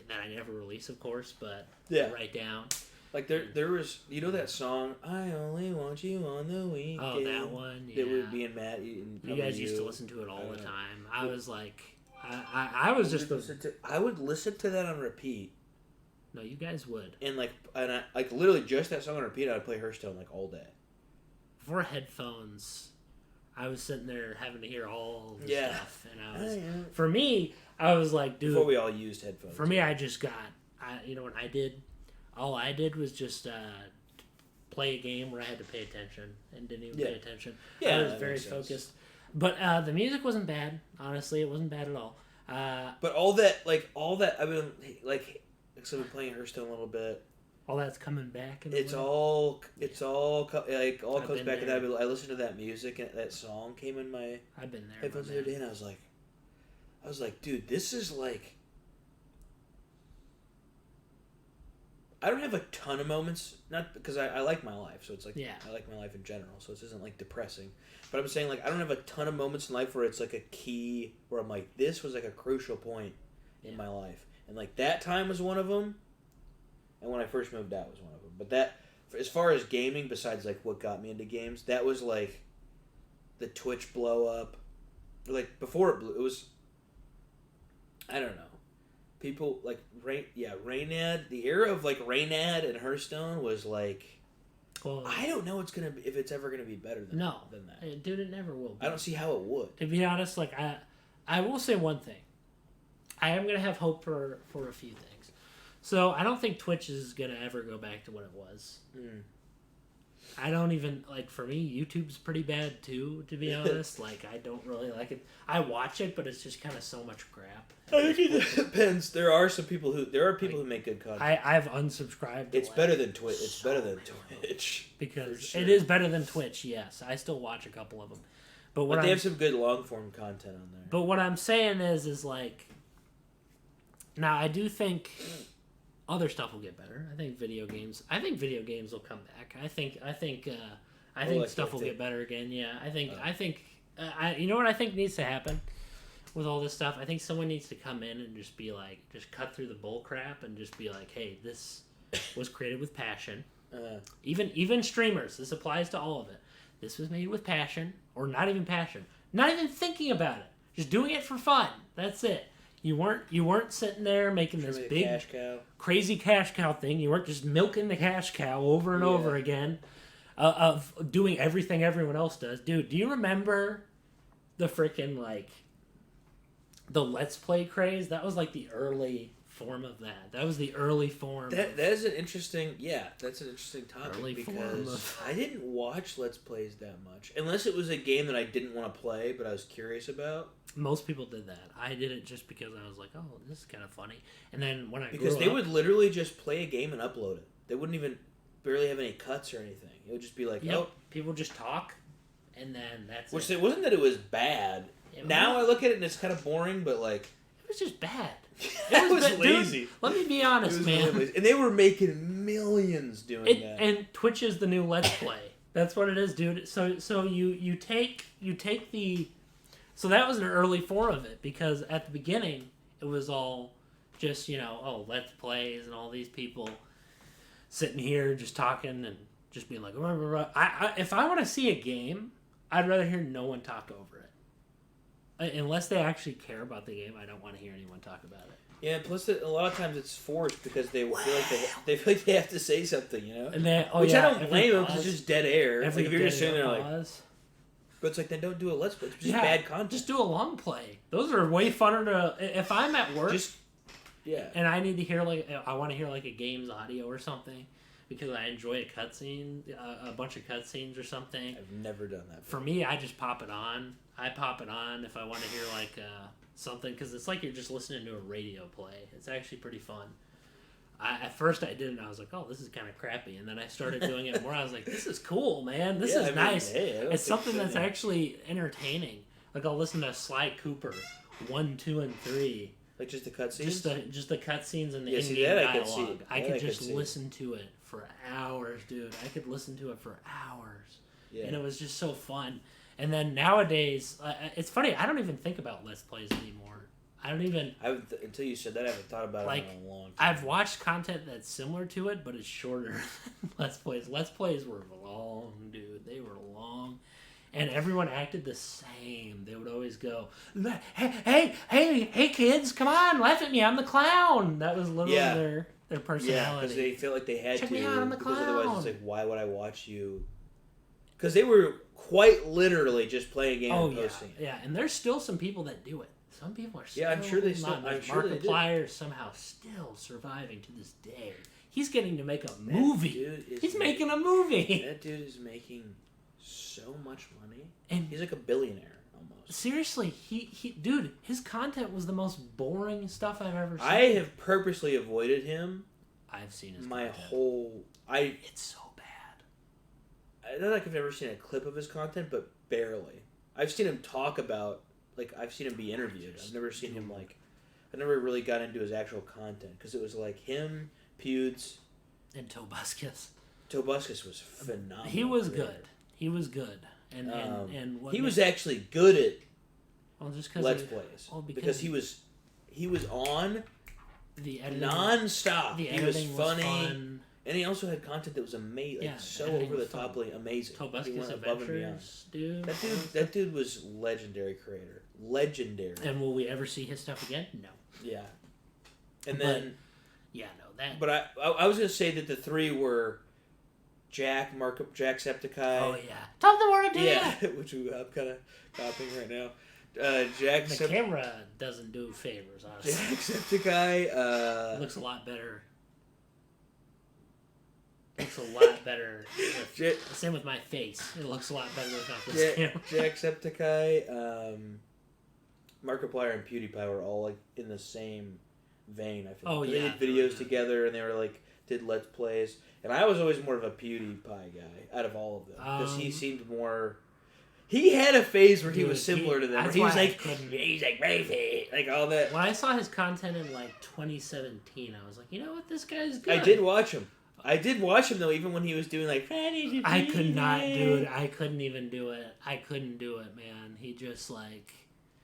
that I never release, of course, but I write down. Like there was, you know that song, I only want you on the weekend. Oh, that one. Yeah. That would be in Matt. You guys used to listen to it all the time. I was like, I was just. I would listen to that on repeat. No, you guys would. And I literally just that song on repeat. I'd play Hearthstone like all day. Before headphones, I was sitting there having to hear all the stuff, and I was for me, I was like, dude. Before we all used headphones. For me, I just got, you know what I did? All I did was just play a game where I had to pay attention and didn't even pay attention. Yeah, I was very focused, but the music wasn't bad. Honestly, it wasn't bad at all. But all that I've been I've been playing Hearthstone a little bit. All that's coming back. It's all comes back to that. I listened to that music and that song came in my. I've been there. Headphones the other day, and I was like, dude, this is like. I don't have a ton of moments, not because I like my life, so it's like Yeah. I like my life in general, so this isn't like depressing. But I'm saying like I don't have a ton of moments in life where it's like a key where I'm like this was like a crucial point in my life, and like that time was one of them, and when I first moved out was one of them. But that, as far as gaming, besides like what got me into games, that was like the Twitch blow up, like before it blew, it was I don't know. People like Reynad. The era of like Reynad and Hearthstone was like. Well, I don't know if it's ever gonna be better than that. Dude, it never will be. I don't see how it would. To be honest, like I will say one thing. I am gonna have hope for a few things. So I don't think Twitch is gonna ever go back to what it was. I don't even like. For me, YouTube's pretty bad too. To be honest, like I don't really like it. I watch it, but it's just kind of so much crap. I think it depends. There are people who make good content. I've unsubscribed. It's better than Twitch. It's better than Twitch because sure. It is better than Twitch. Yes, I still watch a couple of them, but they have some good long form content on there. But what I'm saying is like. Now I do think. Other stuff will get better. I think video games will come back. I think stuff will get better again. Yeah, you know what I think needs to happen with all this stuff? I think someone needs to come in and just be like, just cut through the bull crap and just be like, hey, this was created with passion. Even streamers, this applies to all of it. This was made with passion, or not even passion, not even thinking about it, just doing it for fun. That's it. You weren't sitting there making this big crazy cash cow thing. You weren't just milking the cash cow over and over again, of doing everything everyone else does. Dude, do you remember the freaking like the Let's Play craze? That was like the early form of that. That was the early form. That is an interesting. Yeah, that's an interesting topic early because I didn't watch Let's Plays that much, unless it was a game that I didn't want to play but I was curious about. Most people did that. I did it just because I was like, "Oh, this is kind of funny." And then when I they would literally just play a game and upload it. They wouldn't even barely have any cuts or anything. It would just be like, "Oh, people just talk," and then that's which it wasn't that it was bad. Now I look at it and it's kind of boring, but like it was just bad. It was lazy. Dude, let me be honest, man. Really lazy. And they were making millions doing that. And Twitch is the new Let's Play. That's what it is, dude. So you take the. So that was an early form of it because at the beginning it was all just Let's Plays and all these people sitting here just talking and just being like, rah, rah, rah. If I want to see a game, I'd rather hear no one talk over it. Unless they actually care about the game, I don't want to hear anyone talk about it. Yeah, plus a lot of times it's forced because they feel like they have to say something, And then, which I don't blame them because it's just dead air. Every like if you're just sitting there pause. like. But it's like, then don't do a Let's Play. It's just bad content. Just do a long play. Those are way funner to... If I'm at work... And I need to hear, I want to hear, a game's audio or something because I enjoy a cutscene, a bunch of cutscenes or something. I've never done that before. For me, I just pop it on. I pop it on if I want to hear, something because it's like you're just listening to a radio play. It's actually pretty fun. At first I did it and I was like, oh, this is kind of crappy. And then I started doing it more. I was like, this is cool, man. This is nice. It's something that's actually entertaining. Like I'll listen to Sly Cooper 1, 2, and 3. Like just the cutscenes? Just the cutscenes and the in-game dialogue. I could just listen to it for hours, dude. I could listen to it for hours. Yeah. And it was just so fun. And then nowadays, it's funny, I don't even think about Let's Plays anymore. I don't even... until you said that, I haven't thought about it in a long time. I've watched content that's similar to it, but it's shorter than Let's Plays. Let's Plays were long, dude. They were long. And everyone acted the same. They would always go, hey, kids, come on, laugh at me. I'm the clown. That was literally their personality. Yeah, because they feel like they had Check to. Me out, I'm the because clown. otherwise it's like, why would I watch you? Because they were quite literally just playing a game and posting it. Yeah, and there's still some people that do it. Some people are still... Yeah, I'm sure they still... Markiplier is somehow still surviving to this day. He's getting to make a movie. He's making a movie. That dude is making so much money. And he's like a billionaire, almost. Seriously, dude, his content was the most boring stuff I've ever seen. I have purposely avoided him. I've seen his content. It's so bad. I don't think I've ever seen a clip of his content, but barely. I've seen him talk about... I've seen him be interviewed. I've never seen him, I never really got into his actual content. Because it was, him, Pewds, And Tobuscus. Tobuscus was phenomenal. He was good. He was good. And what he was actually good at just Let's Plays. Because he was on the editing, non-stop. The he was funny. Fun. And he also had content that was amazing, so over the toply amazing. Tobuscus Adventures, dude. That dude was legendary creator. Legendary. And will we ever see his stuff again? No. Yeah. And then... Yeah, no, that... But I was going to say that the three were Jacksepticeye. Oh, yeah. Top the word, yeah. Which I'm kind of copying right now. The camera doesn't do favors, honestly. Jacksepticeye. It looks a lot better. Looks a lot better. Same with my face. It looks a lot better without this camera. Jacksepticeye, Markiplier, and PewDiePie were all like in the same vein. I feel. Oh, they did videos together, and they were like did Let's Plays. And I was always more of a PewDiePie guy out of all of them because he seemed more. He had a phase where he was similar to them. Where he was like, he's like Ravy, like all that. When I saw his content in like 2017, I was like, you know what, this guy's good. I did watch him though, even when he was doing like. I could not do it. I couldn't even do it. I couldn't do it, man. He just like.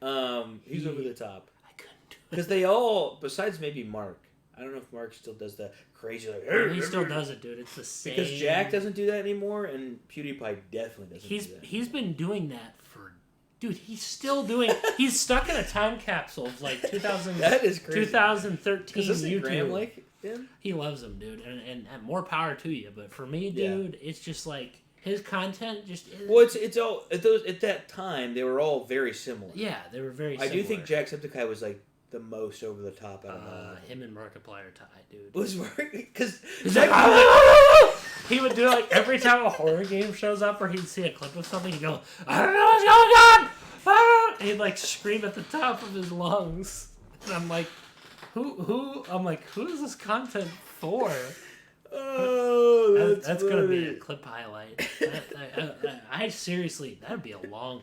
He's over the top. I couldn't do it because they all, besides maybe Mark. I don't know if Mark still does the crazy like. He still does it, dude. It's the same. Because Jack doesn't do that anymore, and PewDiePie definitely doesn't. Do that. He's been doing that for. Dude, he's still doing. He's stuck in a time capsule of like 2000. That is crazy. 2013 YouTube. Graham like him? He loves him, dude, and more power to you. But for me, dude, it's just like his content just. Well, it's all at that time they were all very similar. Yeah, they were very. I do think Jacksepticeye was like the most over the top out of all. Him and Markiplier tie, dude. Was because he would do like every time a horror game shows up or he'd see a clip of something, he'd go, I don't know what's going on. And he'd like scream at the top of his lungs, and I'm like, who? I'm like, who is this content for? Oh, that's gonna be a clip highlight. I seriously, that'd be a long.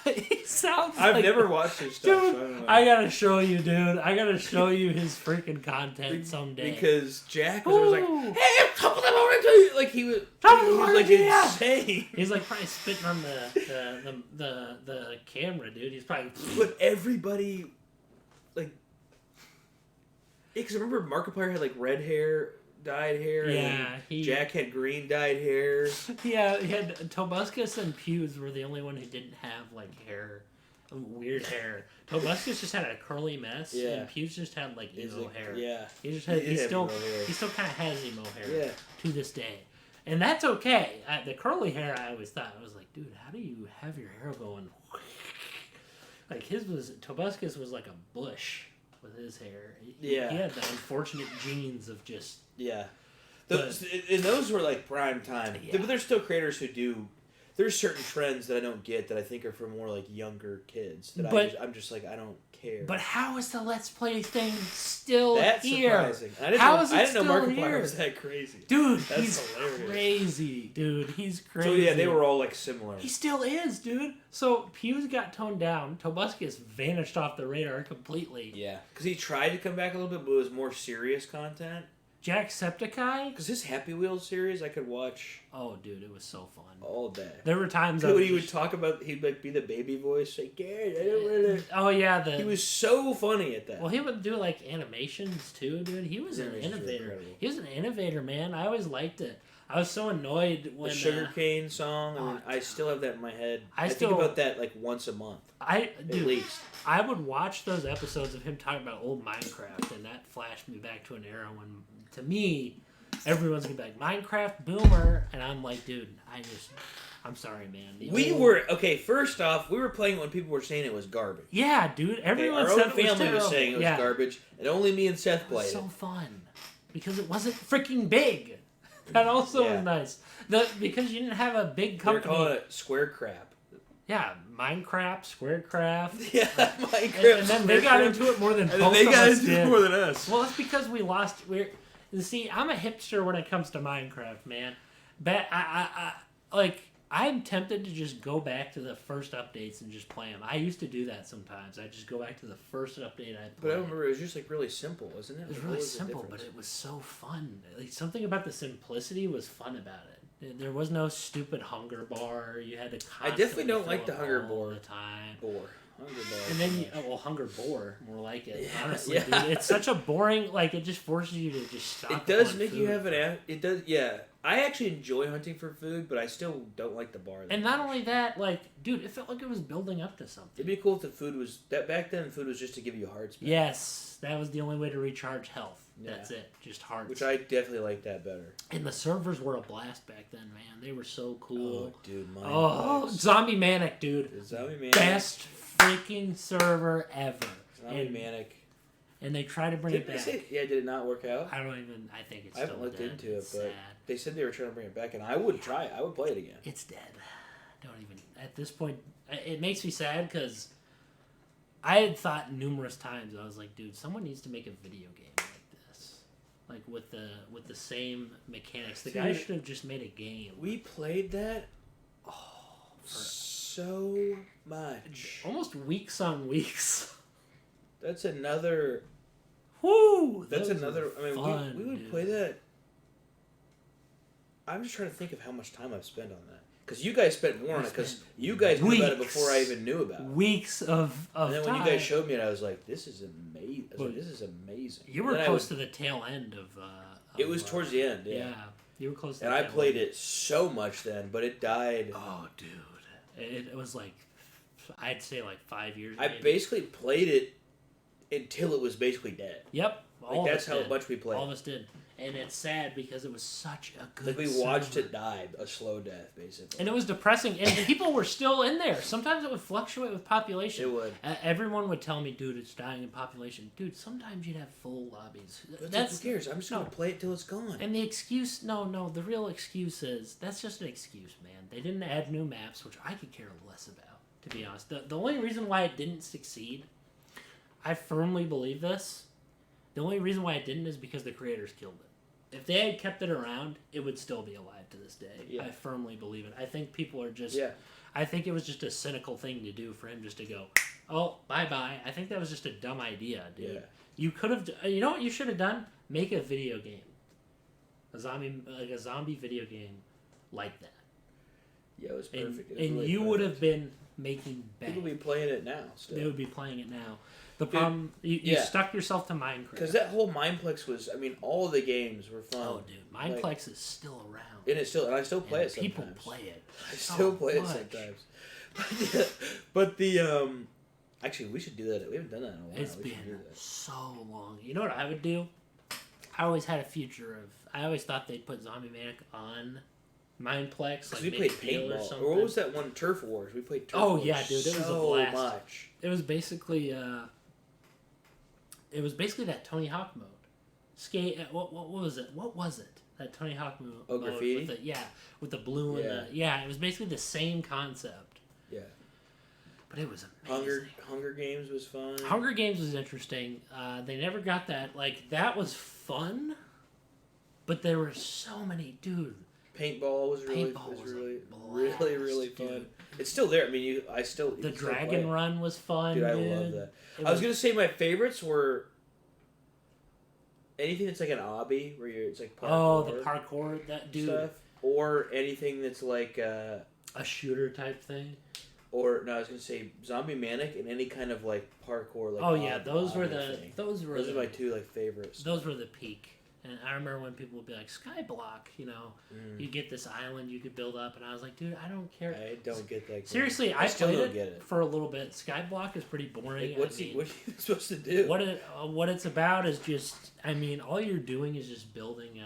He sounds. I've never watched his stuff. Dude, so I don't know. I gotta show you, dude. I gotta show you his freaking content someday. Because Jack was always like, "Hey, top of the morning," like he was like insane. He's like probably spitting on the camera, dude. He's probably. But everybody, like, because remember Markiplier had like red hair. Dyed hair. Yeah, Jack had green dyed hair. Yeah, he had Tobuscus and Pews were the only one who didn't have like hair, weird hair. Tobuscus just had a curly mess, and Pews just had like emo hair. Yeah, he still kind of has emo hair. Yeah. To this day, and that's okay. The curly hair, I always thought I was like, dude, how do you have your hair going? Like Tobuscus was like a bush with his hair. He had the unfortunate genes of just. Yeah. Those were like prime time. Yeah. But there's still creators who do. There's certain trends that I don't get that I think are for more like younger kids. I'm just like, I don't care. But how is the Let's Play thing still That's here? Surprising. I didn't know Markiplier was that crazy. Dude, That's he's hilarious. crazy. Dude, he's crazy. So yeah, they were all like similar. He still is, dude. So Pews got toned down. Tobuscus vanished off the radar completely. Yeah. Because he tried to come back a little bit, but it was more serious content. Jacksepticeye? Because his Happy Wheels series I could watch. Oh, dude, it was so fun. All day. There were times when he would talk about, he'd like be the baby voice, like, Gary, I don't really. Oh yeah, he was so funny at that. Well, he would do like animations too, dude. He was an innovator. He was an innovator, man. I always liked it. I was so annoyed when the Sugarcane song. I still have that in my head. I think about that like once a month. At least. I would watch those episodes of him talking about old Minecraft, and that flashed me back to an era when, to me, everyone's gonna be like, Minecraft boomer, and I'm like, dude, I'm sorry, man. First off, we were playing it when people were saying it was garbage. Yeah, dude, everyone said it was our own family terrible. was saying it was garbage, and only me and Seth played it. It was so fun, because it wasn't freaking big. That also was nice. Because you didn't have a big company. They're calling it Square Crap. Yeah, Minecraft, Squarecraft. Yeah, Minecraft. And then they got into it more than both of us did. They got into it more than us. Well, it's because See, I'm a hipster when it comes to Minecraft, man. But I'm tempted to just go back to the first updates and just play them. I used to do that sometimes. I just go back to the first update I played. But I remember it was just like really simple, wasn't it? It was Like, really what was the simple, but difference? it was so fun. Like, something about the simplicity was fun about it. There was no stupid hunger bar. You had to constantly I definitely don't fill like the up hunger all bar. the time. Hunger bar. And then hunger bore, more like it. Yeah, Honestly, yeah. dude, it's such a boring. Like, it just forces you to just stop. It does on make food. you have it does, yeah. I actually enjoy hunting for food, but I still don't like the bar. And not only that, like, dude, it felt like it was building up to something. It'd be cool if the food was that back then. Food was just to give you hearts. Back. Yes, that was the only way to recharge health. Yeah. That's it, just hearts. Which I definitely like that better. And the servers were a blast back then, man. They were so cool. Oh, dude, Zombie Manic, dude. Zombie Manic. Best freaking server ever. Zombie Manic. And they tried to bring it back. Did it not work out? I don't even. I think it's. I haven't still looked dead. into it, It's but sad. they said they were trying to bring it back, and I would try it. I would play it again. It's dead. Don't even. At this point, it makes me sad because I had thought numerous times. I was like, dude, someone needs to make a video game like this, like with the same mechanics. The guy Dude, should have just made a game. We played that. So much. Almost weeks on weeks. That's another. Woo! That's Those another. are I mean, fun, we would dude. play that. I'm just trying to think of how much time I've spent on that. Because you guys spent more on it. Because you guys knew about it before I even knew about it. Weeks of And then when time. you guys showed me it, I was like, "This is amazing." I was like, "This is amazing." You were Then close to the tail end of. It was towards the end, yeah. Yeah, you were close to And the I tail played end. it so much then, but it died. Oh, dude. It was like, I'd say like 5 years. I maybe. basically played it until it was basically dead. Yep. Like that's how much we played. All of us did. And it's sad because it was such a good Like we watched server. it die, a slow death, basically. And it was depressing. And the people were still in there. Sometimes it would fluctuate with population. It would. Everyone would tell me, dude, it's dying in population. Dude, sometimes you'd have full lobbies. But who cares? I'm just going to play it till it's gone. And the excuse, no, the real excuse is, that's just an excuse, man. They didn't add new maps, which I could care less about, to be honest. The only reason why it didn't succeed, I firmly believe this, the only reason why it didn't is because the creators killed it. If they had kept it around, it would still be alive to this day. Yeah. I firmly believe it. I think people are just... Yeah. I think it was just a cynical thing to do for him just to go, oh, bye-bye. I think that was just a dumb idea, dude. Yeah. You could have... You know what you should have done? Make a video game. A zombie video game like that. Yeah, it was perfect. And, It was really you would have perfect. been making bank. People be playing it now still. They would be playing it now. The problem, you stuck yourself to Minecraft. Because that whole Mineplex was, I mean, all of the games were fun. Oh, dude. Mineplex is still around. And I still play And it sometimes. people play it. I still play it much. sometimes. But the, actually, we should do that. We haven't done that in a while. It's We should do been that. so long. You know what I would do? I always had a future of... I always thought they'd put Zombie Manic on Mineplex. Like We played Deal or paintball. something. Or what was that one? Turf Wars. We played Turf Oh, Wars yeah, dude. It was a so blast. much. It was basically... It was basically that Tony Hawk mode. Skate. What was it? What was it? That Tony Hawk mode. Oh, graffiti? With the blue and the It was basically the same concept. Yeah. But it was amazing. Hunger Games was fun. Hunger Games was interesting. They never got that. Like that was fun, but there were so many, dude. Paintball was really blast, fun. dude. It's still there. I mean, The Dragon Run was fun, dude. dude. I love that. I was gonna say my favorites were anything that's like an obby where it's like parkour. Oh, the parkour, that dude. Stuff, or anything that's like a shooter type thing. Or no, I was gonna say Zombie Manic and any kind of like parkour. Like Oh yeah, those were those are my two like favorites. Those were the peak. And I remember when people would be like, Skyblock, you get this island you could build up, and I was like, dude, I don't care. I don't get that. Seriously, I still played don't get it for a little bit. Skyblock is pretty boring. Like, what are you supposed to do? What it's about is just, all you're doing is just building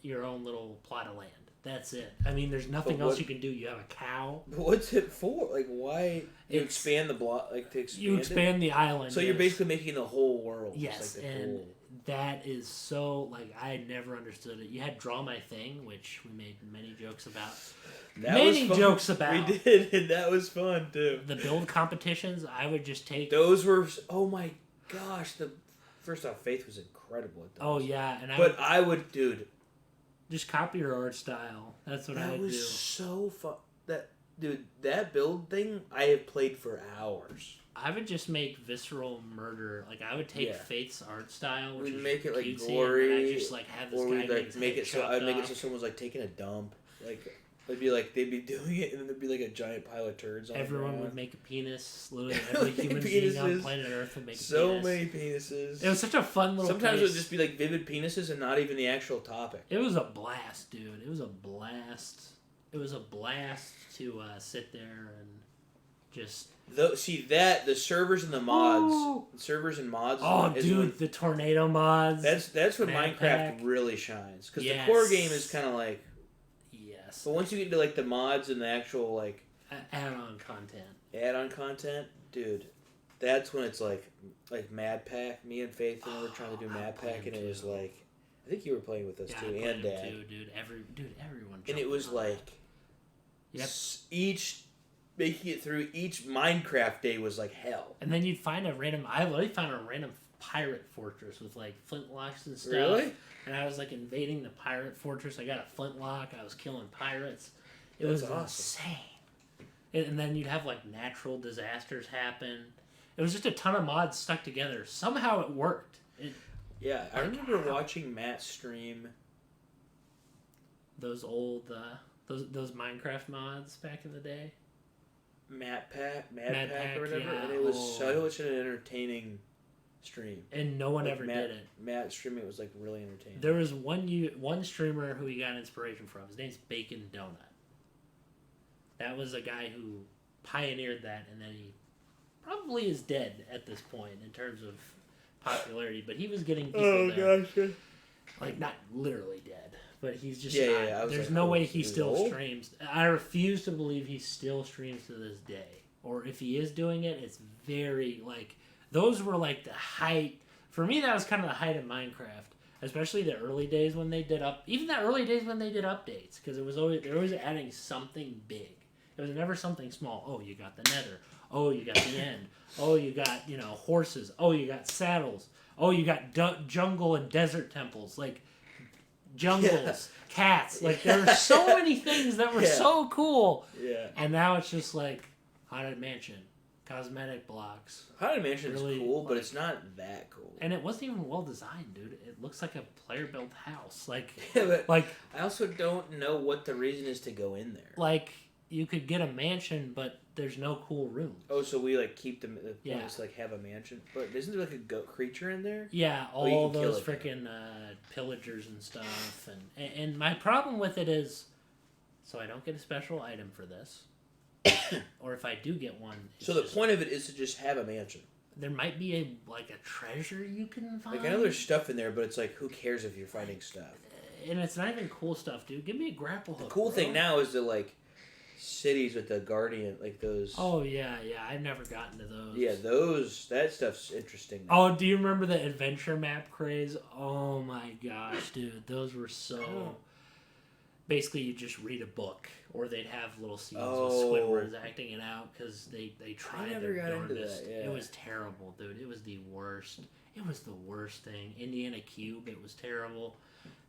your own little plot of land. That's it. There's nothing else you can do. You have a cow. What's it for? Like, why you expand the block? Like to expand you expand the island. So you're basically making the whole world. Yes, and that is so like I never understood it. You had Draw My Thing, which we made many jokes about. We did, and that was fun too. The build competitions, I would just take. Those were my gosh. First off, Faith was incredible at those. Oh yeah, and I would, dude. Just copy your art style. That's what I would do. That was so fun. That build thing I have played for hours. I would just make visceral murder. Like I would take Faith's art style, which we'd is make it like cutesy, gory, and I'd just like have this or guy we'd like make it so I'd make it so someone's like taking a dump. Like it'd be like they'd be doing it, and then there'd be like a giant pile of turds on Everyone would make a penis. Literally every human being on planet Earth would make a penis. So many penises. It was such a fun little. Sometimes it would just be like vivid penises and not even the actual topic. It was a blast, dude. It was a blast. It was a blast to sit there and just. The servers and the mods, servers and mods. Oh, dude, the tornado mods. That's when Mad Minecraft Pack. really shines, because the core game is kind of like. Yes. But once you get into like the mods and the actual like. Add-on content. Add-on content, dude. That's when it's like Mad Pack. Me and Faith and we were trying to do Mad Pack, and it was like, I think you were playing with us too, and Dad. Too, dude. Everyone. And it was like. Making it through each Minecraft day was like hell. And then you'd find I literally found a random pirate fortress with like flintlocks and stuff. Really? And I was like invading the pirate fortress. I got a flintlock. I was killing pirates. It was awesome. Insane. And then you'd have like natural disasters happen. It was just a ton of mods stuck together. Somehow it worked. I remember watching Matt stream those old those Minecraft mods back in the day. Mad Pack or whatever, and it was such an entertaining stream. And no one ever did it. Matt streaming it was like really entertaining. There was one streamer who he got inspiration from. His name's Bacon Donut. That was a guy who pioneered that, and then he probably is dead at this point in terms of popularity. But he was getting people there. Like not literally dead. But he's just not. There's no way he still streams. I refuse to believe he still streams to this day. Or if he is doing it, it's very like those were like the height. For me, that was kind of the height of Minecraft, especially the early days when they did updates, because they're always adding something big. It was never something small. Oh, you got the Nether. Oh, you got the End. Oh, you got horses. Oh, you got saddles. Oh, you got jungle and desert temples. Like. Jungles, cats, like there were so many things that were so cool. Yeah. And now it's just like Haunted Mansion, cosmetic blocks. Haunted Mansion is cool, but it's not that cool. And it wasn't even well designed, dude. It looks like a player built house. Like I also don't know what the reason is to go in there. Like you could get a mansion, but there's no cool rooms. Oh, so we like keep the point is to like have a mansion, but isn't there like a goat creature in there? Yeah, all those freaking pillagers and stuff, and my problem with it is, so I don't get a special item for this, or if I do get one. So the point of it is to just have a mansion. There might be a treasure you can find. Like I know there's stuff in there, but it's like who cares if you're finding stuff? And it's not even cool stuff, dude. Give me a grapple hook. The cool thing now is that like. Cities with the Guardian, like those. Oh yeah, I've never gotten to those. Yeah, that stuff's interesting. Now. Oh, do you remember the adventure map craze? Oh my gosh, dude, those were so. Basically, you just read a book, or they'd have little scenes with Squidward's acting it out because they tried their darndest. It was terrible, dude. It was the worst. It was the worst thing. Indiana Cube, it was terrible.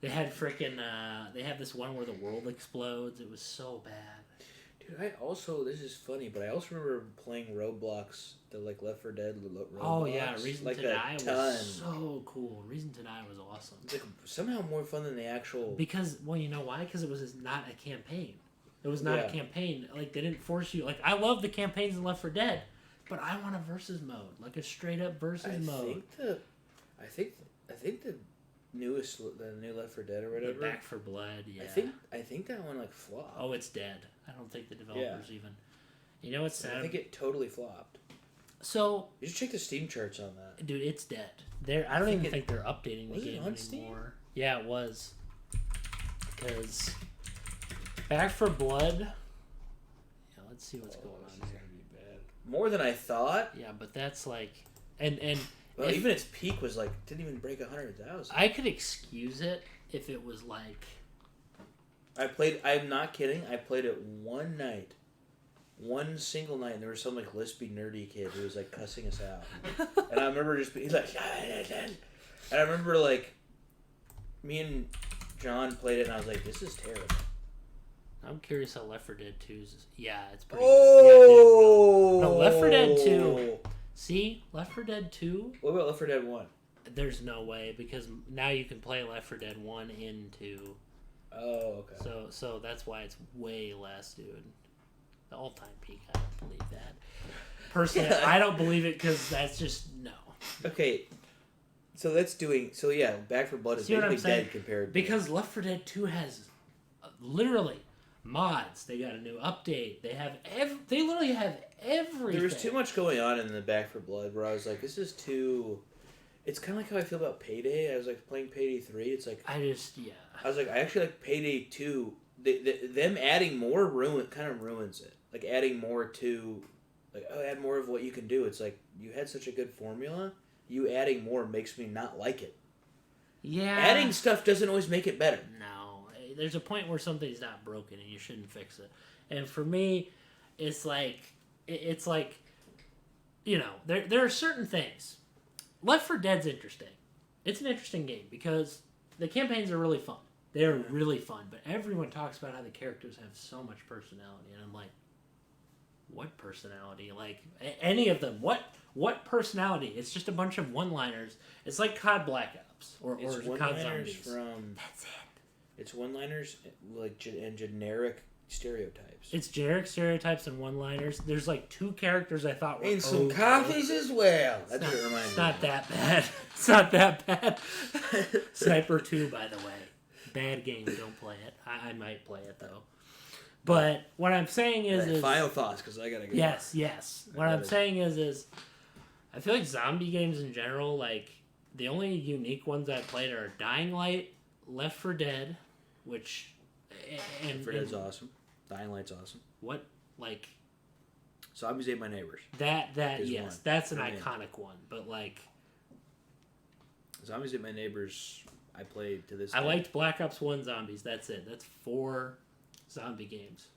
They had they had this one where the world explodes. It was so bad. Dude, this is funny, but I also remember playing Roblox, the like Left 4 Dead Roblox. Oh yeah, Reason to Die was so cool. Reason to Die was awesome. It's like somehow more fun than the actual. Because you know why? Because it was not a campaign. It was not a campaign. Like they didn't force you. Like I love the campaigns in Left 4 Dead, but I want a versus mode, like a straight up versus mode. I think the new Left 4 Dead or whatever. The Back 4 Blood. Yeah. I think that one like flopped. Oh, it's dead. I don't think the developers even. You know what's sad? I think it totally flopped. So you should check the Steam charts on that. Dude, it's dead. I don't even think they're updating the game anymore. Steam? Yeah, it was. Because Back 4 Blood. Yeah, let's see what's going on here. Be bad. More than I thought. Yeah, but that's like and well, even its peak was like didn't even break 100,000. I could excuse it if it was like. I'm not kidding. I played it one night. One single night, and there was some like lispy nerdy kid who was like cussing us out. And I remember just being like, and I remember like me and John played it, and I was like, "This is terrible." I'm curious how Left 4 Dead 2's. Yeah, it's pretty Oh! good. Yeah, no, Left 4 Dead 2. See? Left 4 Dead 2? What about Left 4 Dead 1? There's no way, because now you can play Left 4 Dead 1 into. Oh, okay. So that's why it's way less, dude. The all-time peak. I don't believe that. Personally, I don't believe it because that's just no. Okay, so that's doing. So yeah, Back 4 Blood is basically dead compared. Because Left 4 Dead 2 has literally mods. They got a new update. They have They literally have everything. There was too much going on in the Back 4 Blood where I was like, this is too. It's kind of like how I feel about Payday. I was like playing Payday 3. It's like I was like, I actually like Payday 2. Them adding more kind of ruins it. Like adding more to, like, oh, add more of what you can do. It's like you had such a good formula. You adding more makes me not like it. Yeah. Adding stuff doesn't always make it better. No, there's a point where something's not broken and you shouldn't fix it. And for me, it's like you know, there are certain things. Left 4 Dead's interesting. It's an interesting game because the campaigns are really fun. They're really fun, but everyone talks about how the characters have so much personality, and I'm like, what personality? Like, any of them. What personality? It's just a bunch of one-liners. It's like COD Black Ops or COD Zombies. That's it. It's one-liners and generic stereotypes. It's generic stereotypes and one-liners. There's like 2 characters I thought were and some coffees as well. That's what it reminds me. It's not that bad. It's not that bad. Sniper 2, by the way. Bad game. Don't play it. I might play it though. But what I'm saying is final thoughts, because I gotta go. Yes. What I'm saying is I feel like zombie games in general, like the only unique ones I've played are Dying Light, Left 4 Dead, which Left 4 Dead's awesome. Dying Light's awesome. What like Zombies Ate My Neighbors. That yes, that's an iconic one. But like Zombies Ate My Neighbors, I played to this. I liked Black Ops 1 Zombies. That's it. That's 4 zombie games.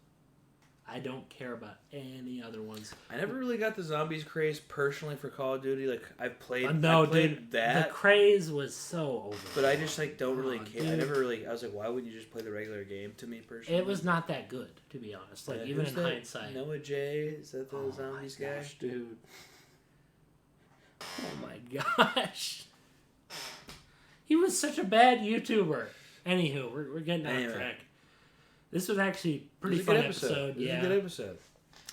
I don't care about any other ones. I never really got the zombies craze personally for Call of Duty. Like I've played, dude, that. The craze was so over. But I just like don't really care. Dude. I never really. I was like, why wouldn't you just play the regular game? To me personally, it was not that good, to be honest. Like even in hindsight. Noah J, is that the zombies guy? Gosh, dude. Oh my gosh. He was such a bad YouTuber. Anywho, we're getting off track. This was actually a pretty fun episode. It was a good episode.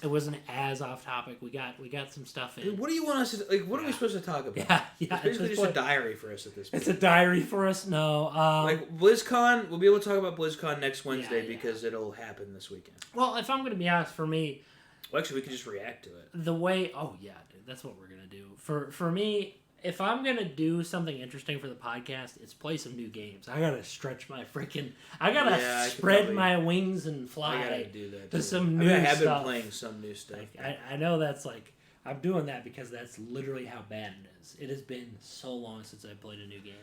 It wasn't as off topic. We got some stuff in. Dude, what do you want us to like? What are we supposed to talk about? Yeah. It's basically just a diary for us at this point. It's a diary for us. No, like BlizzCon, we'll be able to talk about BlizzCon next Wednesday because it'll happen this weekend. Well, if I'm going to be honest, for me, well, actually, we can just react to it. The way, dude, that's what we're gonna do. For me, if I'm gonna do something interesting for the podcast, it's play some new games. I gotta stretch my freaking. I gotta spread my wings and fly. I gotta do that to some new stuff. I have been playing some new stuff. Like, I know that's like I'm doing that because that's literally how bad it is. It has been so long since I played a new game.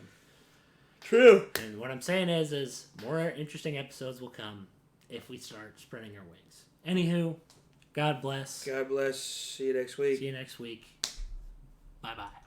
True. And what I'm saying is more interesting episodes will come if we start spreading our wings. Anywho, God bless. God bless. See you next week. See you next week. Bye-bye.